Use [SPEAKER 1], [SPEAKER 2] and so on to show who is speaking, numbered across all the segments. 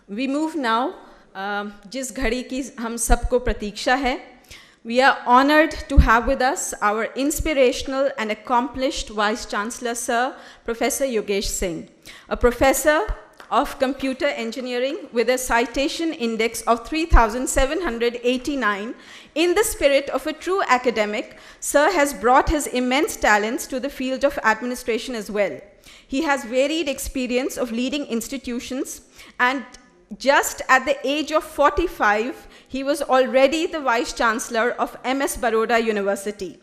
[SPEAKER 1] We move now, जिस घड़ी की हम सबको प्रतीक्षा है. We are honored to have with us our inspirational and accomplished Vice Chancellor, Sir Professor Yogesh Singh, a professor of computer engineering with a citation index of 3,789. In the spirit of a true academic, Sir has brought his immense talents to the field of administration as well. He has varied experience of leading institutions, and just at the age of 45, he was already the Vice Chancellor of MS Baroda University.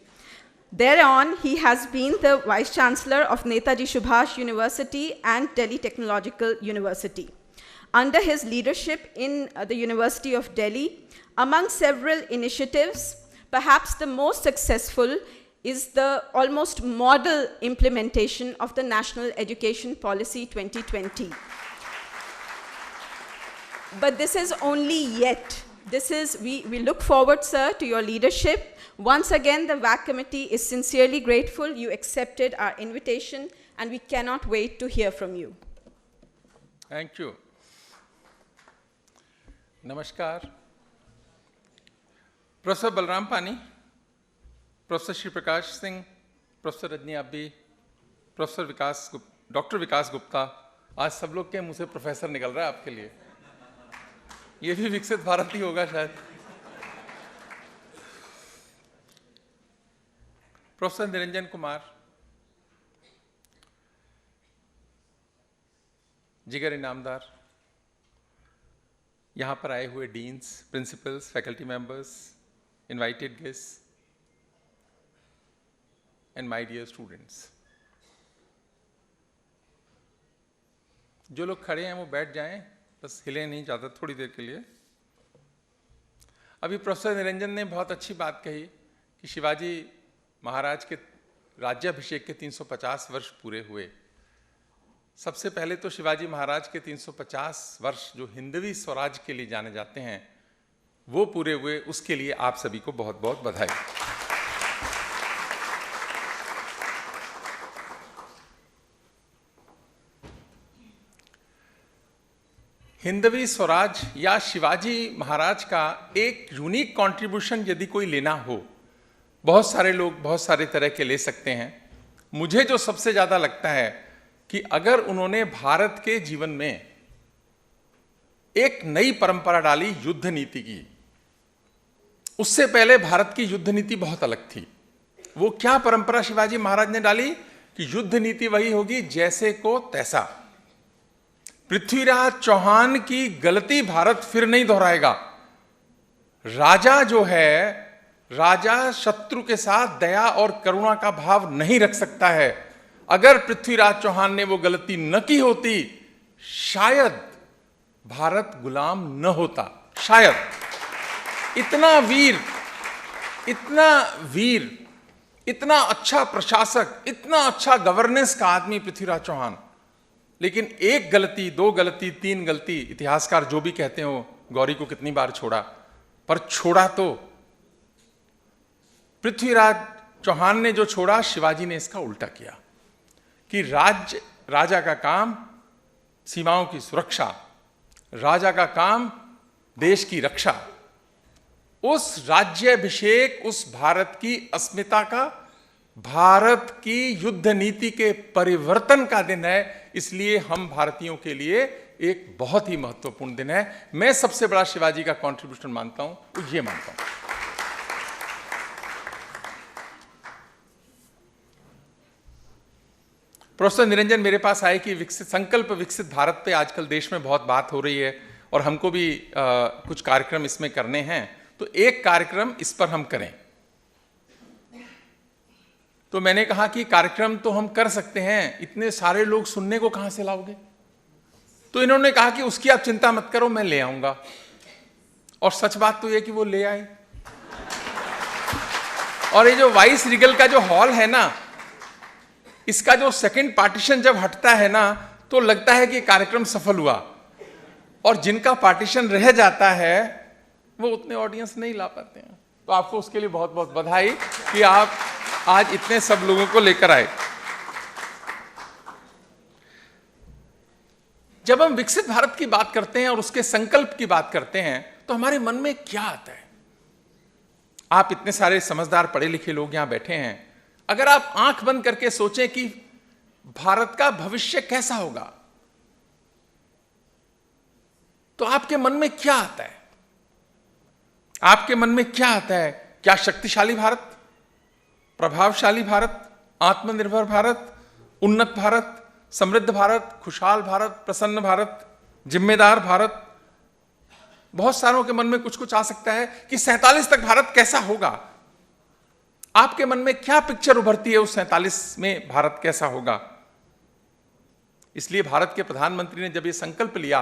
[SPEAKER 1] Thereon, he has been the Vice Chancellor of Netaji Subhash University and Delhi Technological University. Under his leadership in the University of Delhi, among several initiatives, perhaps the most successful is the almost model implementation of the National Education Policy 2020. But this is only yet. We look forward, sir, to your leadership. Once again, the WAC committee is sincerely grateful you accepted our invitation, and we cannot wait to hear from you.
[SPEAKER 2] Thank you. Namaskar. Professor Balram Pani, Professor Shri Prakash Singh, Professor Rajni Abbi, Professor Dr. Vikas Gupta, आज सब लोग के मुंह से professor निकल रहा है आपके लिए. ये भी विकसित भारत ही होगा शायद. प्रोफेसर निरंजन कुमार, जिगर इनामदार, यहाँ पर आए हुए deans, principals, faculty members, invited guests and my dear students. जो लोग खड़े हैं वो बैठ जाएं, बस हिले नहीं ज़्यादा थोड़ी देर के लिए. अभी प्रोफेसर निरंजन ने बहुत अच्छी बात कही कि शिवाजी महाराज के राज्याभिषेक के 350 वर्ष पूरे हुए. सबसे पहले तो शिवाजी महाराज के 350 वर्ष जो हिंदवी स्वराज के लिए जाने जाते हैं वो पूरे हुए. उसके लिए आप सभी को बहुत बहुत बधाई. हिंदवी स्वराज या शिवाजी महाराज का एक यूनिक कंट्रीब्यूशन यदि कोई लेना हो, बहुत सारे लोग बहुत सारे तरह के ले सकते हैं. मुझे जो सबसे ज़्यादा लगता है कि अगर उन्होंने भारत के जीवन में एक नई परंपरा डाली युद्ध नीति की. उससे पहले भारत की युद्ध नीति बहुत अलग थी. वो क्या परंपरा शिवाजी महाराज ने डाली कि युद्ध नीति वही होगी जैसे को तैसा. पृथ्वीराज चौहान की गलती भारत फिर नहीं दोहराएगा. राजा जो है, राजा शत्रु के साथ दया और करुणा का भाव नहीं रख सकता है. अगर पृथ्वीराज चौहान ने वो गलती न की होती, शायद भारत गुलाम न होता. शायद. इतना वीर, इतना अच्छा प्रशासक, इतना अच्छा गवर्नेंस का आदमी पृथ्वीराज चौहान. लेकिन एक गलती, दो गलती, तीन गलती, इतिहासकार जो भी कहते हो गौरी को कितनी बार छोड़ा, पर छोड़ा तो पृथ्वीराज चौहान ने जो छोड़ा, शिवाजी ने इसका उल्टा किया कि राजा का काम सीमाओं की सुरक्षा, राजा का काम देश की रक्षा. उस राज्याभिषेक, उस भारत की अस्मिता का, भारत की युद्ध नीति के परिवर्तन का दिन है. इसलिए हम भारतीयों के लिए एक बहुत ही महत्वपूर्ण दिन है. मैं सबसे बड़ा शिवाजी का कंट्रीब्यूशन मानता हूं, तो ये मानता हूं. प्रोफेसर निरंजन मेरे पास आए कि संकल्प विकसित भारत पे आजकल देश में बहुत बात हो रही है और हमको भी कुछ कार्यक्रम इसमें करने हैं. तो एक कार्यक्रम इस पर हम करें. तो मैंने कहा कि कार्यक्रम तो हम कर सकते हैं, इतने सारे लोग सुनने को कहां से लाओगे? तो इन्होंने कहा कि उसकी आप चिंता मत करो, मैं ले आऊंगा. और सच बात तो यह कि वो ले आए. और ये जो वाइस रीगल का जो हॉल है ना, इसका जो सेकंड पार्टीशन जब हटता है ना, तो लगता है कि कार्यक्रम सफल हुआ. और जिनका पार्टीशन रह जाता है वो उतने ऑडियंस नहीं ला पाते हैं. तो आपको उसके लिए बहुत बहुत बधाई कि आप आज इतने सब लोगों को लेकर आए. जब हम विकसित भारत की बात करते हैं और उसके संकल्प की बात करते हैं तो हमारे मन में क्या आता है? आप इतने सारे समझदार पढ़े लिखे लोग यहां बैठे हैं, अगर आप आंख बंद करके सोचें कि भारत का भविष्य कैसा होगा, तो आपके मन में क्या आता है? आपके मन में क्या आता है? क्या शक्तिशाली भारत, प्रभावशाली भारत, आत्मनिर्भर भारत, उन्नत भारत, समृद्ध भारत, खुशहाल भारत, प्रसन्न भारत, जिम्मेदार भारत? बहुत सारों के मन में कुछ कुछ आ सकता है कि 47 तक भारत कैसा होगा। आपके मन में क्या पिक्चर उभरती है उस 47 में भारत कैसा होगा? इसलिए भारत के प्रधानमंत्री ने जब यह संकल्प लिया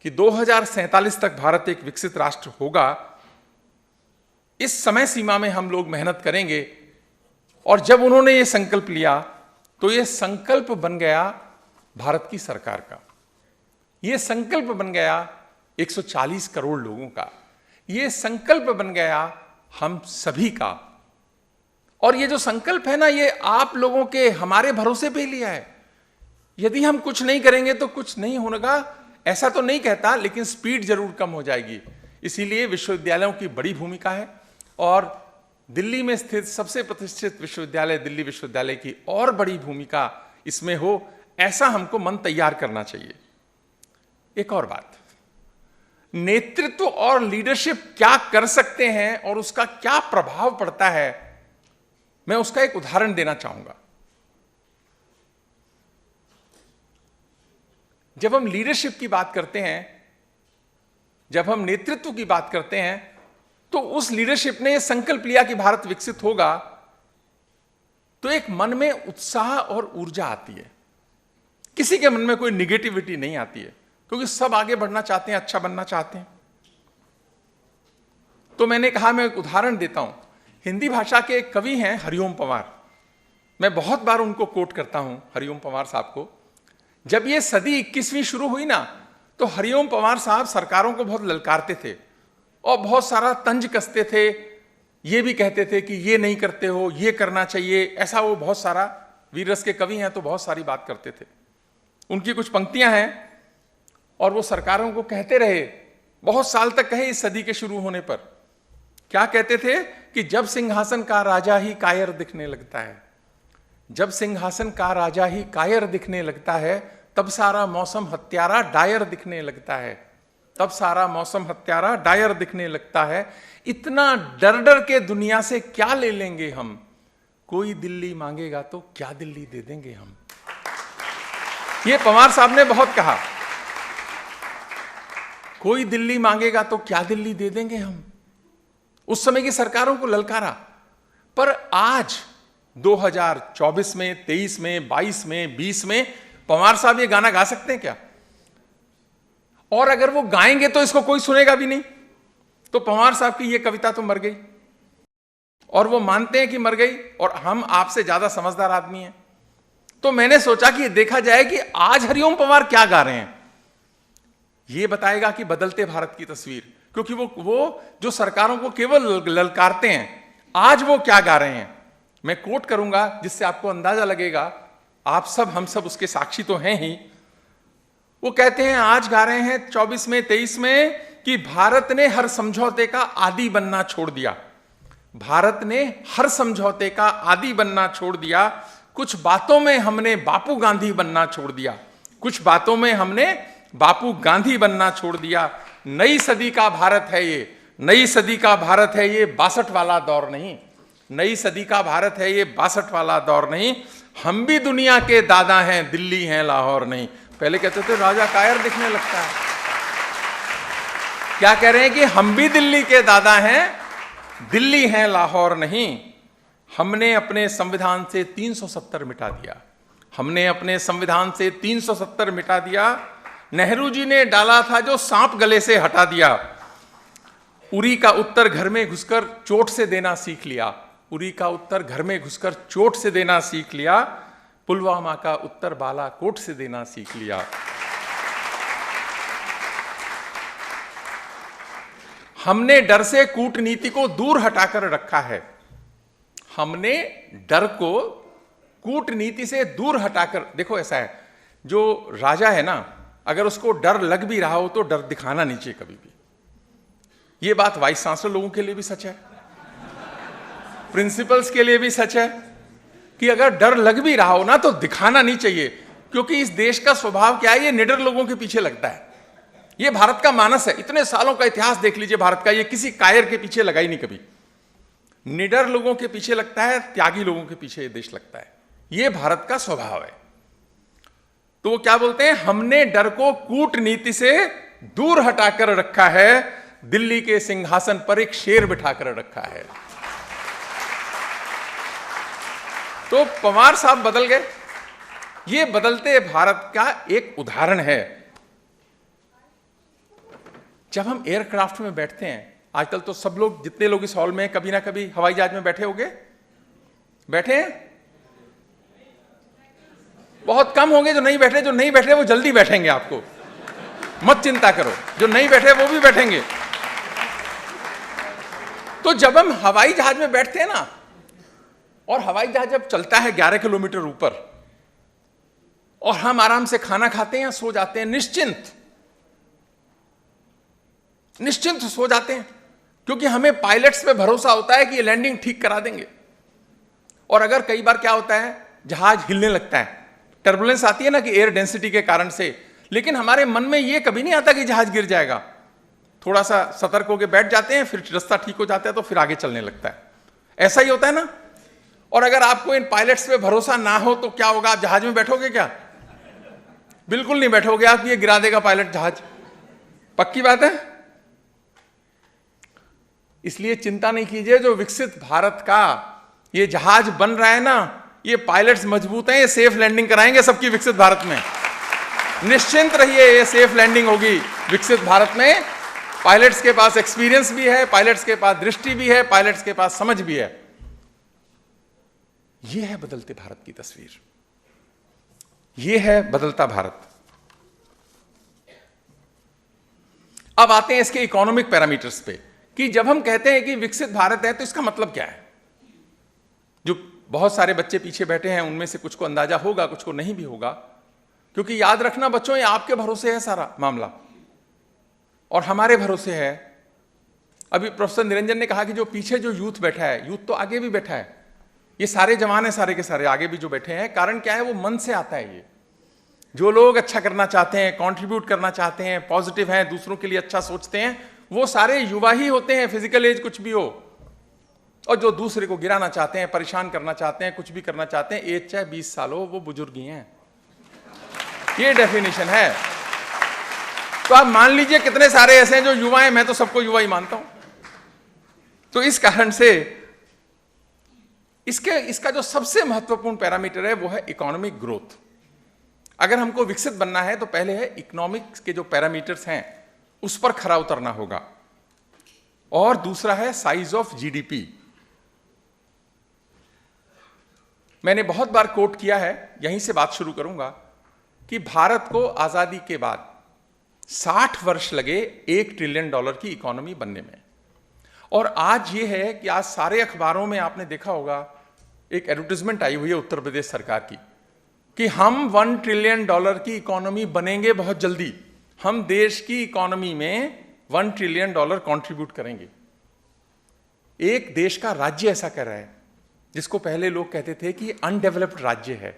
[SPEAKER 2] कि 2047 तक भारत एक विकसित राष्ट्र होगा, इस समय सीमा में हम लोग मेहनत करेंगे, और जब उन्होंने यह संकल्प लिया तो यह संकल्प बन गया भारत की सरकार का, यह संकल्प बन गया 140 करोड़ लोगों का, यह संकल्प बन गया हम सभी का। और ये जो संकल्प है ना, ये आप लोगों के हमारे भरोसे पे लिया है। यदि हम कुछ नहीं करेंगे तो कुछ नहीं होगा, ऐसा तो नहीं कहता, लेकिन स्पीड जरूर कम हो जाएगी। इसीलिए विश्वविद्यालयों की बड़ी भूमिका है, और दिल्ली में स्थित सबसे प्रतिष्ठित विश्वविद्यालय दिल्ली विश्वविद्यालय की और बड़ी भूमिका इसमें हो, ऐसा हमको मन तैयार करना चाहिए। एक और बात, नेतृत्व और लीडरशिप क्या कर सकते हैं और उसका क्या प्रभाव पड़ता है, मैं उसका एक उदाहरण देना चाहूंगा। जब हम लीडरशिप की बात करते हैं, जब हम नेतृत्व की बात करते हैं, तो उस लीडरशिप ने यह संकल्प लिया कि भारत विकसित होगा, तो एक मन में उत्साह और ऊर्जा आती है। किसी के मन में कोई निगेटिविटी नहीं आती है, क्योंकि सब आगे बढ़ना चाहते हैं, अच्छा बनना चाहते हैं। तो मैंने कहा मैं एक उदाहरण देता हूं। हिंदी भाषा के एक कवि हैं हरिओम पंवार, मैं बहुत बार उनको कोट करता हूं, हरिओम पंवार साहब को। जब ये सदी 21वीं शुरू हुई ना, तो हरिओम पंवार साहब सरकारों को बहुत ललकारते थे और बहुत सारा तंज कसते थे। ये भी कहते थे कि ये नहीं करते हो, ये करना चाहिए, ऐसा। वो बहुत सारा, वीर रस के कवि हैं तो बहुत सारी बात करते थे। उनकी कुछ पंक्तियां हैं और वो सरकारों को कहते रहे, बहुत साल तक कहे इस सदी के शुरू होने पर। क्या कहते थे कि जब सिंहासन का राजा ही कायर दिखने लगता है, जब सिंहासन का राजा ही कायर दिखने लगता है, तब सारा मौसम हत्यारा डायर दिखने लगता है, तब सारा मौसम हत्यारा डायर दिखने लगता है। इतना डर डर के दुनिया से क्या ले लेंगे हम, कोई दिल्ली मांगेगा तो क्या दिल्ली दे देंगे हम। ये पंवार साहब ने बहुत कहा, कोई दिल्ली मांगेगा तो क्या दिल्ली दे देंगे हम। उस समय की सरकारों को ललकारा। पर आज 2024 में, 23 में, 22 में, 20 में पंवार साहब ये गाना गा सकते हैं क्या? और अगर वो गाएंगे तो इसको कोई सुनेगा भी नहीं। तो पंवार साहब की ये कविता तो मर गई, और वो मानते हैं कि मर गई, और हम आपसे ज्यादा समझदार आदमी हैं। तो मैंने सोचा कि देखा जाए कि आज हरिओम पंवार क्या गा रहे हैं। ये बताएगा कि बदलते भारत की तस्वीर, क्योंकि वो जो सरकारों को केवल ललकारते हैं, आज वो क्या गा रहे हैं। मैं कोट करूंगा जिससे आपको अंदाजा लगेगा, आप सब, हम सब उसके साक्षी तो हैं ही। वो कहते हैं, आज गा रहे हैं 24 में, 23 में, कि भारत ने हर समझौते का आदी बनना छोड़ दिया, भारत ने हर समझौते का आदी बनना छोड़ दिया। कुछ बातों में हमने बापू गांधी बनना छोड़ दिया, कुछ बातों में हमने बापू गांधी बनना छोड़ दिया। नई सदी का भारत है ये, नई सदी का भारत है ये, 62 वाला दौर नहीं। नई सदी का भारत है ये, 62 वाला दौर नहीं। हम भी दुनिया के दादा हैं, दिल्ली हैं लाहौर नहीं। पहले कहते थे राजा कायर दिखने लगता है, क्या कह रहे हैं कि हम भी दिल्ली के दादा हैं, दिल्ली हैं लाहौर नहीं। हमने अपने संविधान से 370 मिटा दिया, हमने अपने संविधान से 370 मिटा दिया। नेहरू जी ने डाला था जो सांप गले से हटा दिया। उरी का उत्तर घर में घुसकर चोट से देना सीख लिया, उरी का उत्तर घर में घुसकर चोट से देना सीख लिया। पुलवामा का उत्तर बालाकोट से देना सीख लिया। हमने डर से कूटनीति को दूर हटाकर रखा है, हमने डर को कूटनीति से दूर हटाकर। देखो ऐसा है, जो राजा है ना, अगर उसको डर लग भी रहा हो तो डर दिखाना नहीं चाहिए कभी भी। ये बात वाइस चांसलर लोगों के लिए भी सच है, प्रिंसिपल्स के लिए भी सच है, कि अगर डर लग भी रहा हो ना तो दिखाना नहीं चाहिए, क्योंकि इस देश का स्वभाव क्या है, ये निडर लोगों के पीछे लगता है। ये भारत का मानस है, इतने सालों का इतिहास देख लीजिए भारत का, ये किसी कायर के पीछे लगा ही नहीं कभी। निडर लोगों के पीछे लगता है, त्यागी लोगों के पीछे ये देश लगता है। ये भारत का स्वभाव है। तो वो क्या बोलते हैं, हमने डर को कूटनीति से दूर हटाकर रखा है, दिल्ली के सिंहासन पर एक शेर बिठाकर रखा है। तो पवार साहब बदल गए। ये बदलते भारत का एक उदाहरण है। जब हम एयरक्राफ्ट में बैठते हैं, आजकल तो सब लोग, जितने लोग इस हॉल में कभी ना कभी हवाई जहाज में बैठे होंगे, बैठे हैं? बहुत कम होंगे जो नहीं बैठे। जो नहीं बैठे वो जल्दी बैठेंगे, आपको मत चिंता करो, जो नहीं बैठे वो भी बैठेंगे। तो जब हम हवाई जहाज में बैठते हैं ना, और हवाई जहाज जब चलता है 11 किलोमीटर ऊपर, और हम आराम से खाना खाते हैं, सो जाते हैं, निश्चिंत सो जाते हैं, क्योंकि हमें पायलट्स पे भरोसा होता है कि ये लैंडिंग ठीक करा देंगे। और अगर कई बार क्या होता है, जहाज हिलने लगता है, टर्बुलेंस आती है ना कि एयर डेंसिटी के कारण से, लेकिन हमारे मन में ये कभी नहीं आता कि जहाज गिर जाएगा। थोड़ा सा सतर्क होकर बैठ जाते हैं, फिर रास्ता ठीक हो जाता है तो फिर आगे चलने लगता है। ऐसा ही होता है ना। और अगर आपको इन पायलट्स पे भरोसा ना हो तो क्या होगा, आप जहाज में बैठोगे क्या? बिल्कुल नहीं बैठोगे आप, ये गिरा देगा पायलट जहाज, पक्की बात है। इसलिए चिंता नहीं कीजिए, जो विकसित भारत का ये जहाज बन रहा है ना, ये पायलट्स मजबूत हैं, ये सेफ लैंडिंग कराएंगे सबकी विकसित भारत में। निश्चिंत रहिए, ये सेफ लैंडिंग होगी विकसित भारत में। पायलट्स के पास एक्सपीरियंस भी है, पायलट्स के पास दृष्टि भी है, पायलट्स के पास समझ भी है। यह है बदलते भारत की तस्वीर, यह है बदलता भारत। अब आते हैं इसके इकोनॉमिक पैरामीटर्स पे, कि जब हम कहते हैं कि विकसित भारत है तो इसका मतलब क्या है। जो बहुत सारे बच्चे पीछे बैठे हैं, उनमें से कुछ को अंदाजा होगा, कुछ को नहीं भी होगा, क्योंकि याद रखना बच्चों, ये आपके भरोसे है सारा मामला, और हमारे भरोसे है। अभी प्रोफेसर निरंजन ने कहा कि जो पीछे जो यूथ बैठा है, यूथ तो आगे भी बैठा है, ये सारे जवान हैं, सारे के सारे आगे भी जो बैठे हैं। कारण क्या है, वो मन से आता है। ये जो लोग अच्छा करना चाहते हैं, कंट्रीब्यूट करना चाहते हैं, पॉजिटिव हैं, दूसरों के लिए अच्छा सोचते हैं, वो सारे युवा ही होते हैं, फिजिकल एज कुछ भी हो। और जो दूसरे को गिराना चाहते हैं, परेशान करना चाहते हैं, कुछ भी करना चाहते हैं, एज चाहे 20 साल हो, वो बुजुर्ग ही हैं। ये डेफिनेशन है। तो आप मान लीजिए कितने सारे ऐसे हैं जो युवा हैं, मैं तो सबको युवा ही मानता हूं। तो इस कारण से इसका जो सबसे महत्वपूर्ण पैरामीटर है वो है इकोनॉमिक ग्रोथ। अगर हमको विकसित बनना है तो पहले है इकोनॉमिक्स के जो पैरामीटर्स हैं उस पर खरा उतरना होगा, और दूसरा है साइज ऑफ जीडीपी। मैंने बहुत बार कोट किया है, यहीं से बात शुरू करूंगा, कि भारत को आजादी के बाद 60 वर्ष लगे $1 ट्रिलियन की इकोनॉमी बनने में। और आज ये है कि आज सारे अखबारों में आपने देखा होगा, एक एडवर्टाइजमेंट आई हुई है उत्तर प्रदेश सरकार की, कि हम $1 ट्रिलियन की इकोनॉमी बनेंगे बहुत जल्दी। हम देश की इकोनॉमी में $1 ट्रिलियन कंट्रीब्यूट करेंगे। एक देश का राज्य ऐसा कर रहा है, जिसको पहले लोग कहते थे कि अनडेवलप्ड राज्य है।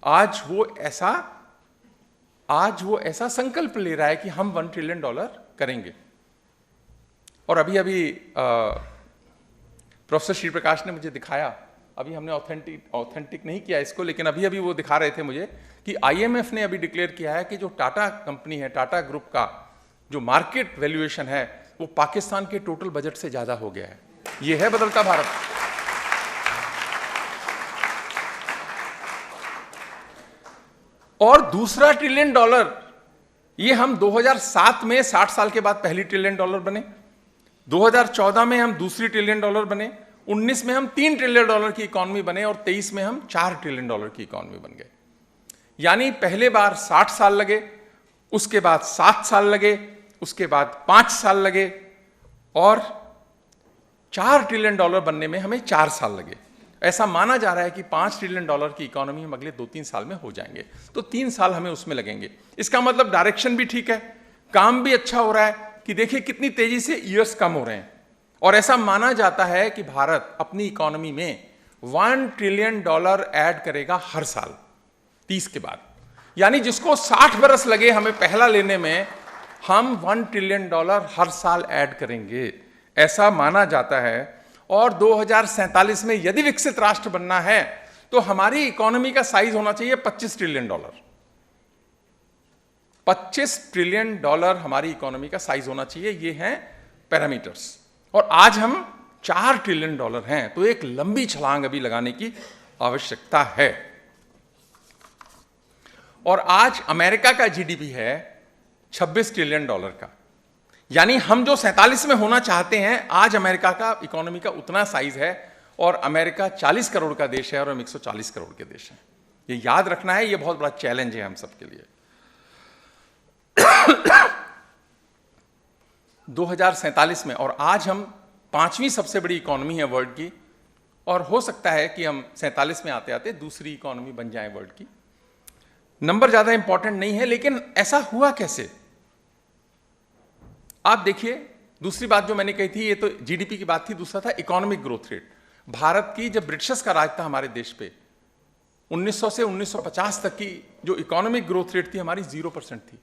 [SPEAKER 2] आज वो ऐसा संकल्प ले रहा है कि हम $1 ट्रिलियन करेंगे। और अभी प्रोफेसर श्री प्रकाश ने मुझे दिखाया, अभी हमने ऑथेंटिक नहीं किया इसको, लेकिन अभी वो दिखा रहे थे मुझे कि आईएमएफ ने अभी डिक्लेयर किया है कि जो टाटा कंपनी है, टाटा ग्रुप का जो मार्केट वैल्यूएशन है, वो पाकिस्तान के टोटल बजट से ज्यादा हो गया है। ये है बदलता भारत। और दूसरा $1 ट्रिलियन, ये हम 2007 में 60 साल के बाद पहली $1 ट्रिलियन बने, 2014 में हम दूसरी $1 ट्रिलियन बने, 19 में हम $3 ट्रिलियन की इकोनॉमी बने, और 23 में हम $4 ट्रिलियन की इकोनॉमी बन गए। यानी पहले बार 60 साल लगे, उसके बाद 7 साल लगे, उसके बाद 5 साल लगे, और $4 ट्रिलियन बनने में हमें 4 साल लगे। ऐसा माना जा रहा है कि $5 ट्रिलियन की इकोनॉमी हम अगले 2-3 साल में हो जाएंगे, तो 3 साल हमें उसमें लगेंगे। इसका मतलब डायरेक्शन भी ठीक है, काम भी अच्छा हो रहा है कि देखिए कितनी तेजी से ईयर्स कम हो रहे हैं। और ऐसा माना जाता है कि भारत अपनी इकोनॉमी में $1 ट्रिलियन ऐड करेगा हर साल 30 के बाद, यानी जिसको 60 बरस लगे हमें पहला लेने में, हम $1 ट्रिलियन हर साल ऐड करेंगे, ऐसा माना जाता है। और 2047 में यदि विकसित राष्ट्र बनना है तो हमारी इकोनॉमी का साइज होना चाहिए $25 ट्रिलियन। $25 ट्रिलियन हमारी इकोनॉमी का साइज होना चाहिए, ये हैं पैरामीटर्स। और आज हम $4 ट्रिलियन हैं, तो एक लंबी छलांग अभी लगाने की आवश्यकता है। और आज अमेरिका का जीडीपी है $26 ट्रिलियन का, यानी हम जो 47 में होना चाहते हैं, आज अमेरिका का इकोनॉमी का उतना साइज है। और अमेरिका 40 करोड़ का देश है और हम 140 करोड़ के देश हैं। ये याद रखना है, ये बहुत बड़ा चैलेंज है हम सबके लिए। 2047 में, और आज हम 5वीं सबसे बड़ी इकोनॉमी है वर्ल्ड की, और हो सकता है कि हम 47 में आते आते दूसरी इकोनॉमी बन जाए वर्ल्ड की। नंबर ज्यादा इंपॉर्टेंट नहीं है, लेकिन ऐसा हुआ कैसे? आप देखिए, दूसरी बात जो मैंने कही थी, ये तो जीडीपी की बात थी, दूसरा था इकोनॉमिक ग्रोथ रेट। भारत की जब ब्रिटिशर्स का राज था हमारे देश पे, 1900 से 1950 तक की जो इकोनॉमिक ग्रोथ रेट थी हमारी 0% थी।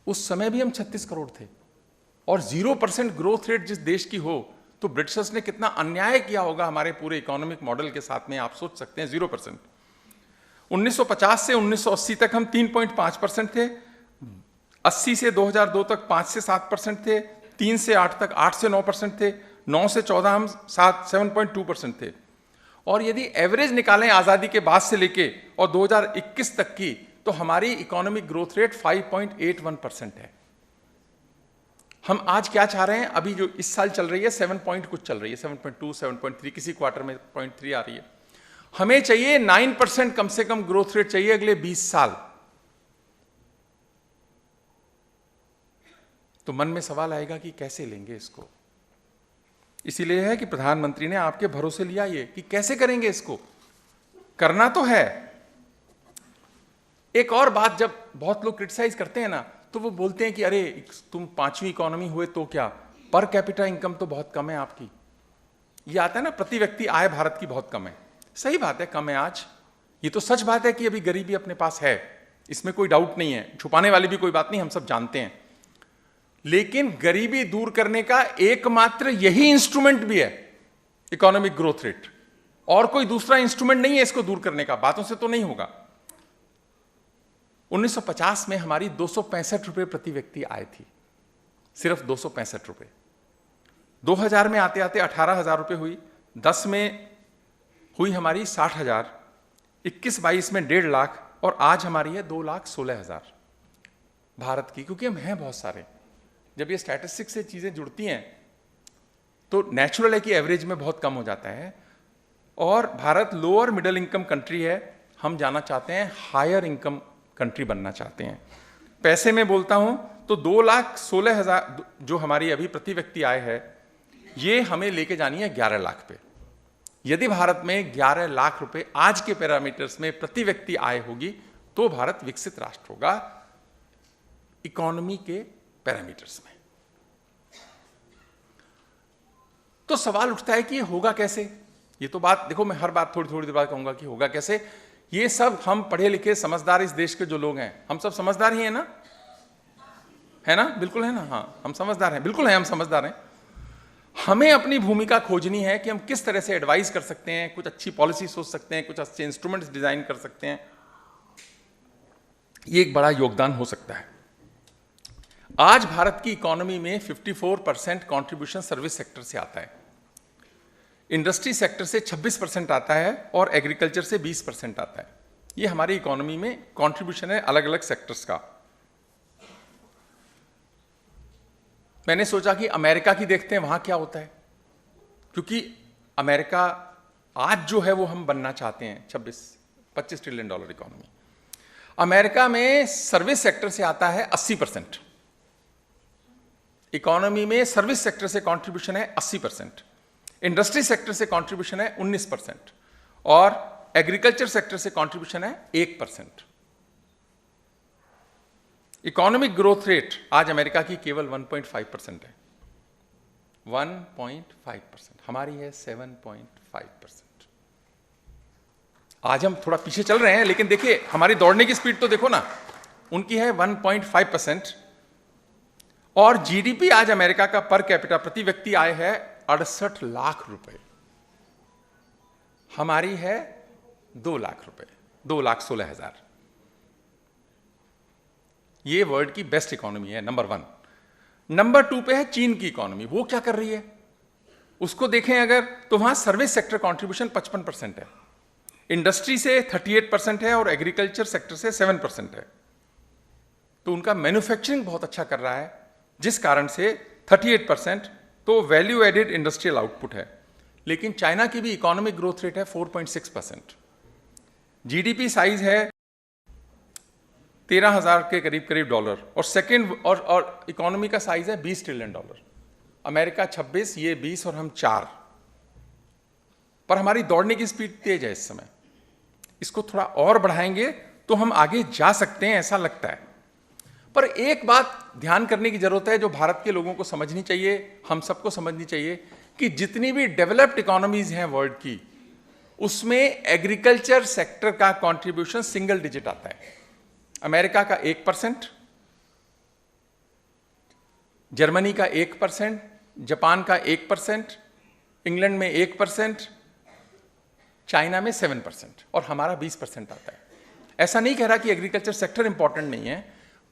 [SPEAKER 2] उस समय भी हम 36 करोड़ थे। और 0% ग्रोथ रेट जिस देश की हो, तो ब्रिटिशर्स ने कितना अन्याय किया होगा हमारे पूरे इकोनॉमिक मॉडल के साथ में, आप सोच सकते हैं। 0%। 1950 से 1980 तक हम 3.5% थे, 80 से 2002 तक 5 से 7% थे, 3 से 8 तक 8 से 9% थे, 9 से 14 हम 7.2% थे। और यदि एवरेज निकालें आज़ादी के बाद से लेके और 2021 तक की, तो हमारी इकोनॉमिक ग्रोथ रेट 5.81% है। हम आज क्या चाह रहे हैं? अभी जो इस साल चल रही है 7 पॉइंट कुछ चल रही है, 7.2, 7.3, किसी क्वार्टर में 0.3 आ रही है। हमें चाहिए 9% कम से कम ग्रोथ रेट चाहिए अगले 20 साल। तो मन में सवाल आएगा कि कैसे लेंगे इसको। इसीलिए है कि प्रधानमंत्री ने आपके भरोसे लिया ये कि कैसे करेंगे इसको, करना तो है। एक और बात, जब बहुत लोग क्रिटिसाइज करते हैं ना, तो वो बोलते हैं कि अरे तुम 5वीं इकोनॉमी हुए तो क्या, पर कैपिटा इनकम तो बहुत कम है आपकी। ये आता है ना, प्रति व्यक्ति आय भारत की बहुत कम है। सही बात है, कम है आज, ये तो सच बात है कि अभी गरीबी अपने पास है, इसमें कोई डाउट नहीं है, छुपाने वाली भी कोई बात नहीं, हम सब जानते हैं। लेकिन गरीबी दूर करने का एकमात्र यही इंस्ट्रूमेंट भी है इकोनॉमिक ग्रोथ रेट, और कोई दूसरा इंस्ट्रूमेंट नहीं है इसको दूर करने का। बातों से तो नहीं होगा। 1950 में हमारी 265 रुपए प्रति व्यक्ति आय थी, सिर्फ 265 रुपए। 2000 में आते आते 18,000 रुपए हुई, 10 में हुई हमारी 60,000, 21-22 में 1.5 लाख, और आज हमारी है 2,16,000 भारत की, क्योंकि हम हैं बहुत सारे। जब ये स्टैटिस्टिक्स से चीजें जुड़ती हैं तो नेचुरल है कि एवरेज में बहुत कम हो जाता है। और Bharat lower middle income country है, हम जाना चाहते हैं हायर इनकम कंट्री बनना चाहते हैं। पैसे में बोलता हूं तो 2,16,000 जो हमारी अभी प्रति व्यक्ति आय है, ये हमें लेके जानी है 11 लाख पे। यदि भारत में 11 लाख रुपए आज के पैरामीटर्स में प्रति व्यक्ति आय होगी, तो भारत विकसित राष्ट्र होगा इकोनॉमी के पैरामीटर्स में। तो सवाल उठता है कि ये होगा कैसे? ये तो बात देखो, मैं हर बात थोड़ी थोड़ी देर बाद कहूंगा कि होगा कैसे। ये सब हम पढ़े लिखे समझदार इस देश के जो लोग हैं, हम सब समझदार ही हैं ना, है ना? बिल्कुल है ना? हाँ, हम समझदार हैं, बिल्कुल हैं, हम समझदार हैं। हमें अपनी भूमिका खोजनी है कि हम किस तरह से एडवाइस कर सकते हैं, कुछ अच्छी पॉलिसी सोच सकते हैं, कुछ अच्छे इंस्ट्रूमेंट्स डिजाइन कर सकते हैं। ये एक बड़ा योगदान हो सकता है। आज भारत की इकोनॉमी में 54% कंट्रीब्यूशन सर्विस सेक्टर से आता है, इंडस्ट्री सेक्टर से 26% आता है, और एग्रीकल्चर से 20% आता है। ये हमारी इकोनॉमी में कंट्रीब्यूशन है अलग अलग सेक्टर्स का। मैंने सोचा कि अमेरिका की देखते हैं वहां क्या होता है, क्योंकि अमेरिका आज जो है वो हम बनना चाहते हैं 25 ट्रिलियन डॉलर इकोनॉमी। अमेरिका में सर्विस सेक्टर से आता है 80%। इकोनॉमी में सर्विस सेक्टर से कंट्रीब्यूशन है 80%। इंडस्ट्री सेक्टर से कंट्रीब्यूशन है 19% और एग्रीकल्चर सेक्टर से कंट्रीब्यूशन है 1%। इकोनॉमिक ग्रोथ रेट आज अमेरिका की केवल 1.5% है, 1.5%, हमारी है 7.5%। आज हम थोड़ा पीछे चल रहे हैं, लेकिन देखिए हमारी दौड़ने की स्पीड तो देखो ना, उनकी है 1.5%। और जीडीपी आज अमेरिका का पर कैपिटा प्रति व्यक्ति आय है 68 लाख रुपए, हमारी है 2 लाख रुपए, 2,16,000। ये वर्ल्ड की बेस्ट इकोनॉमी है, नंबर 1। नंबर 2 पे है चीन की इकोनॉमी। वो क्या कर रही है उसको देखें अगर, तो वहां सर्विस सेक्टर कंट्रीब्यूशन 55% है, इंडस्ट्री से 38% है और एग्रीकल्चर सेक्टर से 7% है। तो उनका मैन्युफैक्चरिंग बहुत अच्छा कर रहा है, जिस कारण से 38% तो वैल्यू एडेड इंडस्ट्रियल आउटपुट है। लेकिन चाइना की भी इकोनॉमिक ग्रोथ रेट है 4.6%, जीडीपी साइज है 13,000 के करीब डॉलर, और सेकेंड और इकोनॉमी का साइज है 20 ट्रिलियन डॉलर। अमेरिका 26, ये 20 और हम 4। पर हमारी दौड़ने की स्पीड तेज है इस समय, इसको थोड़ा और बढ़ाएंगे तो हम आगे जा सकते हैं, ऐसा लगता है। पर एक बात ध्यान करने की जरूरत है जो भारत के लोगों को समझनी चाहिए, हम सबको समझनी चाहिए, कि जितनी भी डेवलप्ड इकोनॉमीज हैं वर्ल्ड की, उसमें एग्रीकल्चर सेक्टर का कंट्रीब्यूशन सिंगल डिजिट आता है। अमेरिका का 1%, जर्मनी का 1%, जापान का 1%, इंग्लैंड में 1%, चाइना में 7% और हमारा 20% आता है। ऐसा नहीं कह रहा कि एग्रीकल्चर सेक्टर इंपॉर्टेंट नहीं है,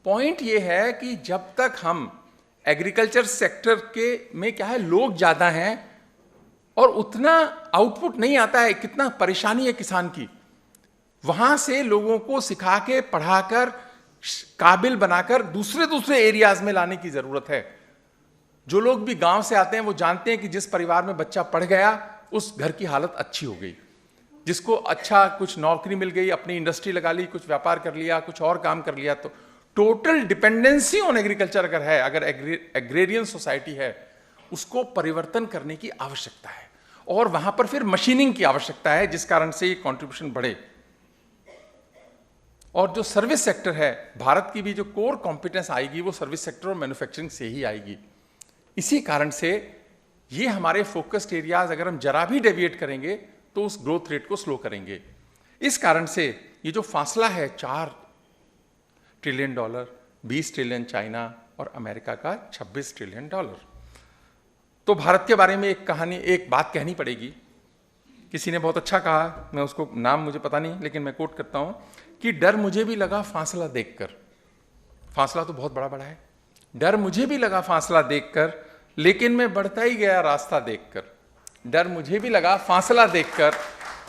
[SPEAKER 2] पॉइंट ये है कि जब तक हम एग्रीकल्चर सेक्टर के में क्या है, लोग ज्यादा हैं और उतना आउटपुट नहीं आता है, कितना परेशानी है किसान की, वहां से लोगों को सिखा के पढ़ाकर काबिल बनाकर दूसरे एरियाज में लाने की जरूरत है। जो लोग भी गांव से आते हैं वो जानते हैं कि जिस परिवार में बच्चा पढ़ गया उस घर की हालत अच्छी हो गई, जिसको अच्छा कुछ नौकरी मिल गई, अपनी इंडस्ट्री लगा ली, कुछ व्यापार कर लिया, कुछ और काम कर लिया। तो टोटल डिपेंडेंसी ऑन एग्रीकल्चर अगर है, अगर एग्रेरियन सोसाइटी है, उसको परिवर्तन करने की आवश्यकता है और वहां पर फिर मशीनिंग की आवश्यकता है, जिस कारण से ये कंट्रीब्यूशन बढ़े। और जो सर्विस सेक्टर है, भारत की भी जो कोर कॉम्पिटेंस आएगी वो सर्विस सेक्टर और मैन्युफैक्चरिंग से ही आएगी। इसी कारण से ये हमारे फोकस्ड एरियाज अगर हम जरा भी डेविएट करेंगे तो उस ग्रोथ रेट को स्लो करेंगे। इस कारण से ये जो फासला है 4 ट्रिलियन डॉलर, 20 ट्रिलियन चाइना और अमेरिका का 26 ट्रिलियन डॉलर, तो भारत के बारे में एक बात कहनी पड़ेगी। किसी ने बहुत अच्छा कहा, मैं उसको नाम मुझे पता नहीं लेकिन मैं कोट करता हूं कि डर मुझे भी लगा फासला देखकर। फासला तो बहुत बड़ा है। डर मुझे भी लगा फासला देखकर, लेकिन मैं बढ़ता ही गया रास्ता देखकर। डर मुझे भी लगा फासला देखकर,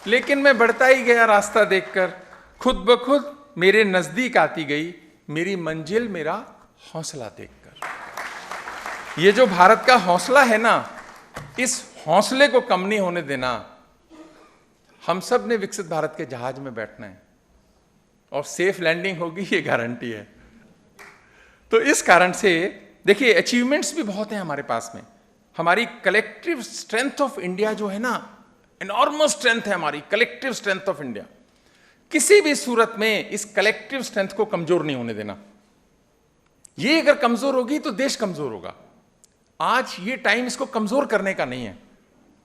[SPEAKER 2] लेकिन मैं बढ़ता ही गया रास्ता देखकर। खुद ब खुद मेरे नजदीक आती गई मेरी मंजिल, मेरा हौसला देखकर। ये जो भारत का हौसला है ना, इस हौसले को कम नहीं होने देना। हम सब ने विकसित भारत के जहाज में बैठना है और सेफ लैंडिंग होगी, ये गारंटी है। तो इस कारण से देखिए, अचीवमेंट्स भी बहुत हैं हमारे पास में। हमारी कलेक्टिव स्ट्रेंथ ऑफ इंडिया जो है ना, एनॉर्मस स्ट्रेंथ है हमारी कलेक्टिव स्ट्रेंथ ऑफ इंडिया। किसी भी सूरत में इस कलेक्टिव स्ट्रेंथ को कमजोर नहीं होने देना। ये अगर कमजोर होगी तो देश कमजोर होगा। आज ये टाइम इसको कमजोर करने का नहीं है,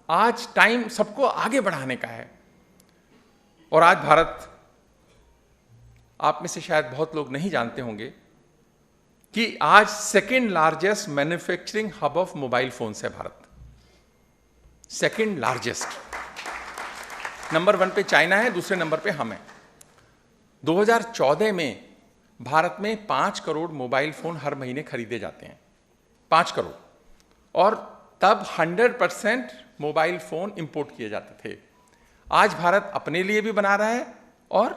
[SPEAKER 2] आज टाइम सबको आगे बढ़ाने का है। और आज भारत, आप में से शायद बहुत लोग नहीं जानते होंगे कि आज second largest manufacturing hub of mobile phones है भारत। Second largest. नंबर 1 पे चाइना है, दूसरे नंबर पे हम हैं। 2014 में भारत में 5 करोड़ मोबाइल फोन हर महीने खरीदे जाते हैं, 5 करोड़। और तब 100% मोबाइल फोन इंपोर्ट किए जाते थे। आज भारत अपने लिए भी बना रहा है और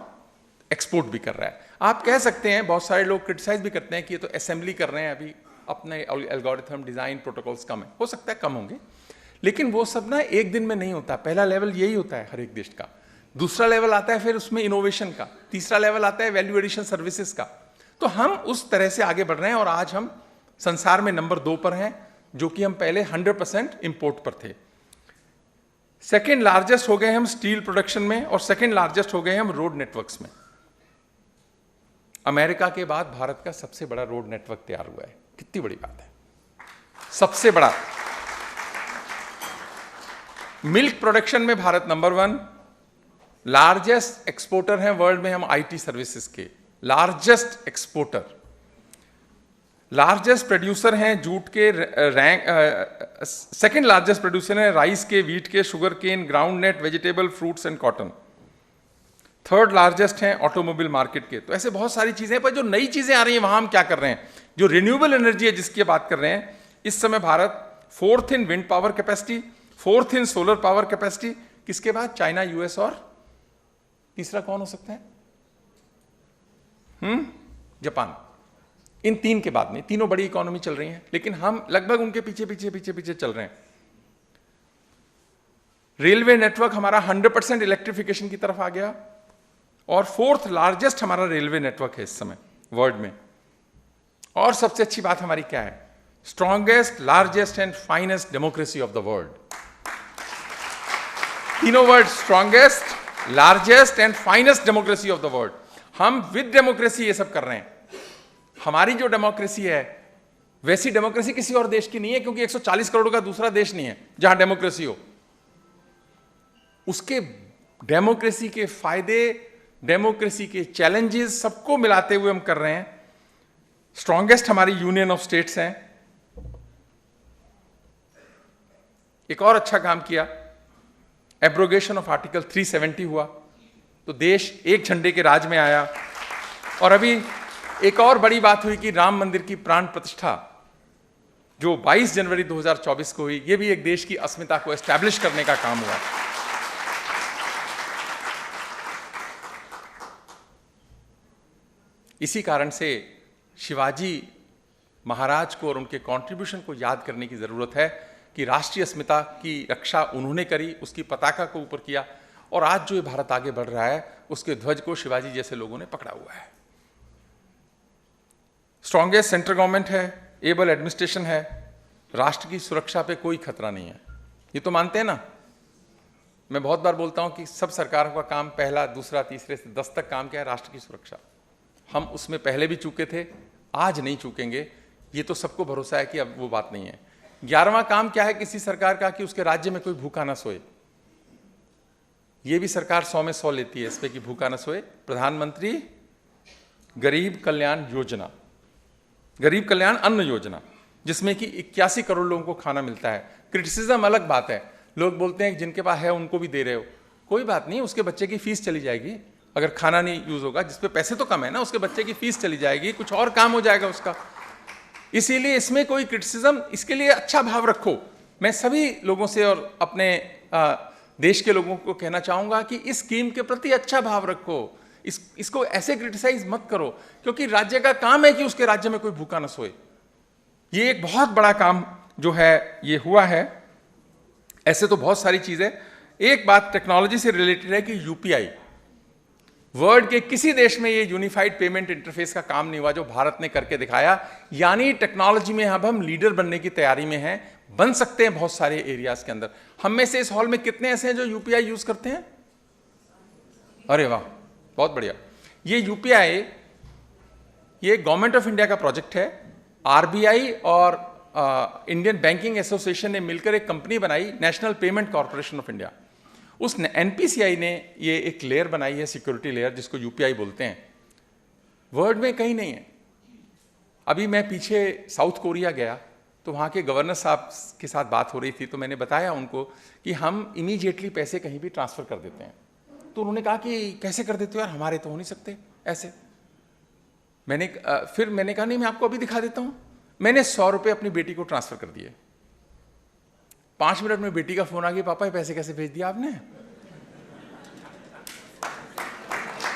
[SPEAKER 2] एक्सपोर्ट भी कर रहा है। आप कह सकते हैं, बहुत सारे लोग क्रिटिसाइज भी करते हैं कि ये तो असेंबली कर रहे हैं, अभी अपने एल्गोरिथम डिजाइन प्रोटोकॉल्स कम है। हो सकता है कम होंगे, लेकिन वो सब ना एक दिन में नहीं होता। पहला लेवल यही होता है हर एक देश का, दूसरा लेवल आता है फिर उसमें इनोवेशन का, तीसरा लेवल आता है वैल्यू एडिशन सर्विसेज का। तो हम उस तरह से आगे बढ़ रहे हैं और आज हम संसार में नंबर 2 पर हैं, जो कि हम पहले 100% इंपोर्ट पर थे। सेकेंड लार्जेस्ट हो गए हम स्टील प्रोडक्शन में और सेकेंड लार्जेस्ट हो गए हम रोड नेटवर्क्स में। अमेरिका के बाद भारत का सबसे बड़ा रोड नेटवर्क तैयार हुआ है। कितनी बड़ी बात है, सबसे बड़ा। मिल्क प्रोडक्शन में भारत नंबर 1, लार्जेस्ट एक्सपोर्टर हैं वर्ल्ड में हम आईटी सर्विसेज के, लार्जेस्ट एक्सपोर्टर। लार्जेस्ट प्रोड्यूसर हैं जूट के, सेकंड लार्जेस्ट प्रोड्यूसर हैं राइस के, व्हीट के, sugarcane, groundnut, vegetable, fruits and cotton. Third largest हैं ऑटोमोबाइल मार्केट के। तो ऐसे बहुत सारी चीजें, पर जो नई चीजें आ रही हैं वहां हम क्या कर रहे हैं, जो रिन्यूएबल एनर्जी है जिसकी बात कर रहे हैं, इस समय भारत 4th इन विंड पावर कैपेसिटी, 4th इन सोलर पावर कैपेसिटी। किसके बाद? चाइना, यूएस और तीसरा कौन हो सकता है? जापान। इन 3 के बाद में, तीनों बड़ी इकोनॉमी चल रही हैं, लेकिन हम लगभग उनके पीछे पीछे पीछे पीछे चल रहे हैं। रेलवे नेटवर्क हमारा 100% इलेक्ट्रिफिकेशन की तरफ आ गया और 4th लार्जेस्ट हमारा रेलवे नेटवर्क है इस समय वर्ल्ड में। और सबसे अच्छी बात हमारी क्या है? Strongest, largest and finest democracy of the world. तीनों word, strongest, largest and finest democracy of the world. हम विद डेमोक्रेसी ये सब कर रहे हैं। हमारी जो डेमोक्रेसी है वैसी डेमोक्रेसी किसी और देश की नहीं है, क्योंकि 140 करोड़ का दूसरा देश नहीं है जहां डेमोक्रेसी हो। उसके डेमोक्रेसी के फायदे, डेमोक्रेसी के चैलेंजेस सबको मिलाते हुए हम कर रहे हैं। स्ट्रॉन्गेस्ट हमारी यूनियन ऑफ स्टेट्स हैं। एक और अच्छा काम किया, एब्रोगेशन ऑफ आर्टिकल 370 हुआ, तो देश एक झंडे के राज में आया। और अभी एक और बड़ी बात हुई कि राम मंदिर की प्राण प्रतिष्ठा जो 22 जनवरी 2024 को हुई, ये भी एक देश की अस्मिता को एस्टैब्लिश करने का काम हुआ। इसी कारण से शिवाजी महाराज को और उनके कंट्रीब्यूशन को याद करने की जरूरत है कि राष्ट्रीय अस्मिता की रक्षा उन्होंने करी, उसकी पताका को ऊपर किया, और आज जो ये भारत आगे बढ़ रहा है उसके ध्वज को शिवाजी जैसे लोगों ने पकड़ा हुआ है। स्ट्रॉन्गेस्ट सेंट्रल गवर्नमेंट है, एबल एडमिनिस्ट्रेशन है, राष्ट्र की सुरक्षा पे कोई खतरा नहीं है। ये तो मानते हैं ना? मैं बहुत बार बोलता हूं कि सब सरकारों का काम पहला, दूसरा, तीसरे से 10 तक काम क्या है? राष्ट्र की सुरक्षा। हम उसमें पहले भी चूके थे, आज नहीं चूकेंगे, ये तो सबको भरोसा है कि अब वो बात नहीं है। 11वां काम क्या है किसी सरकार का? कि उसके राज्य में कोई भूखा ना सोए। ये भी सरकार 100 में 100 लेती है इस पे कि भूखा ना सोए। प्रधानमंत्री गरीब कल्याण योजना, गरीब कल्याण अन्न योजना, जिसमें कि 81 करोड़ लोगों को खाना मिलता है। क्रिटिसिज्म अलग बात है, लोग बोलते हैं कि जिनके पास है उनको भी दे रहे हो। कोई बात नहीं, उसके बच्चे की फीस चली जाएगी। अगर खाना नहीं यूज होगा, जिसपे पैसे तो कम है ना, उसके बच्चे की फीस चली जाएगी, कुछ और काम हो जाएगा उसका। इसीलिए इसमें कोई क्रिटिसिज्म, इसके लिए अच्छा भाव रखो। मैं सभी लोगों से और अपने देश के लोगों को कहना चाहूंगा कि इस स्कीम के प्रति अच्छा भाव रखो। इसको ऐसे क्रिटिसाइज मत करो, क्योंकि राज्य का काम है कि उसके राज्य में कोई भूखा न सोए। ये एक बहुत बड़ा काम जो है ये हुआ है। ऐसे तो बहुत सारी चीजें। एक बात टेक्नोलॉजी से रिलेटेड है कि यूपीआई, वर्ल्ड के किसी देश में ये यूनिफाइड पेमेंट इंटरफेस का काम नहीं हुआ जो भारत ने करके दिखाया। यानी टेक्नोलॉजी में अब हम लीडर बनने की तैयारी में हैं, बन सकते हैं बहुत सारे एरियाज के अंदर। हम में से इस हॉल में कितने ऐसे हैं जो यूपीआई यूज करते हैं? अरे वाह, बहुत बढ़िया। ये यूपीआई, ये गवर्नमेंट ऑफ इंडिया का प्रोजेक्ट है। आरबीआई और इंडियन बैंकिंग एसोसिएशन ने मिलकर एक कंपनी बनाई, national payment corporation of India. उस एनपीसीआई ने ये एक लेयर बनाई है, सिक्योरिटी लेयर, जिसको यूपीआई बोलते हैं। वर्ल्ड में कहीं नहीं है। अभी मैं पीछे साउथ कोरिया गया तो वहाँ के गवर्नर साहब के साथ बात हो रही थी, तो मैंने बताया उनको कि हम इमीडिएटली पैसे कहीं भी ट्रांसफर कर देते हैं। तो उन्होंने कहा कि कैसे कर देते हो यार, हमारे तो हो नहीं सकते ऐसे। फिर मैंने कहा नहीं, मैं आपको अभी दिखा देता हूँ। मैंने 100 रुपये अपनी बेटी को ट्रांसफर कर दिए। 5 मिनट में बेटी का फोन आ गया, पापा ये पैसे कैसे भेज दिया आपने?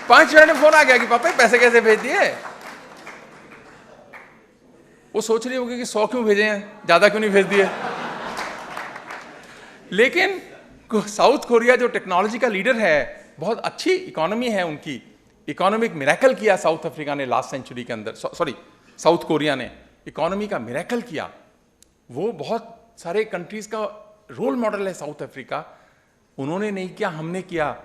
[SPEAKER 2] 5 मिनट में फोन आ गया कि पापा ये पैसे कैसे भेज दिए। वो सोच रही होगी कि 100 क्यों भेजे हैं, ज्यादा क्यों नहीं भेज दिए। लेकिन साउथ कोरिया जो टेक्नोलॉजी का लीडर है, बहुत अच्छी इकोनॉमी है उनकी, इकोनॉमिक मिरेकल किया साउथ अफ्रीका ने लास्ट सेंचुरी के अंदर, सॉरी साउथ कोरिया ने इकोनॉमी का मिरेकल किया। वो बहुत सारे कंट्रीज का रोल मॉडल है साउथ अफ्रीका। उन्होंने नहीं किया, हमने किया।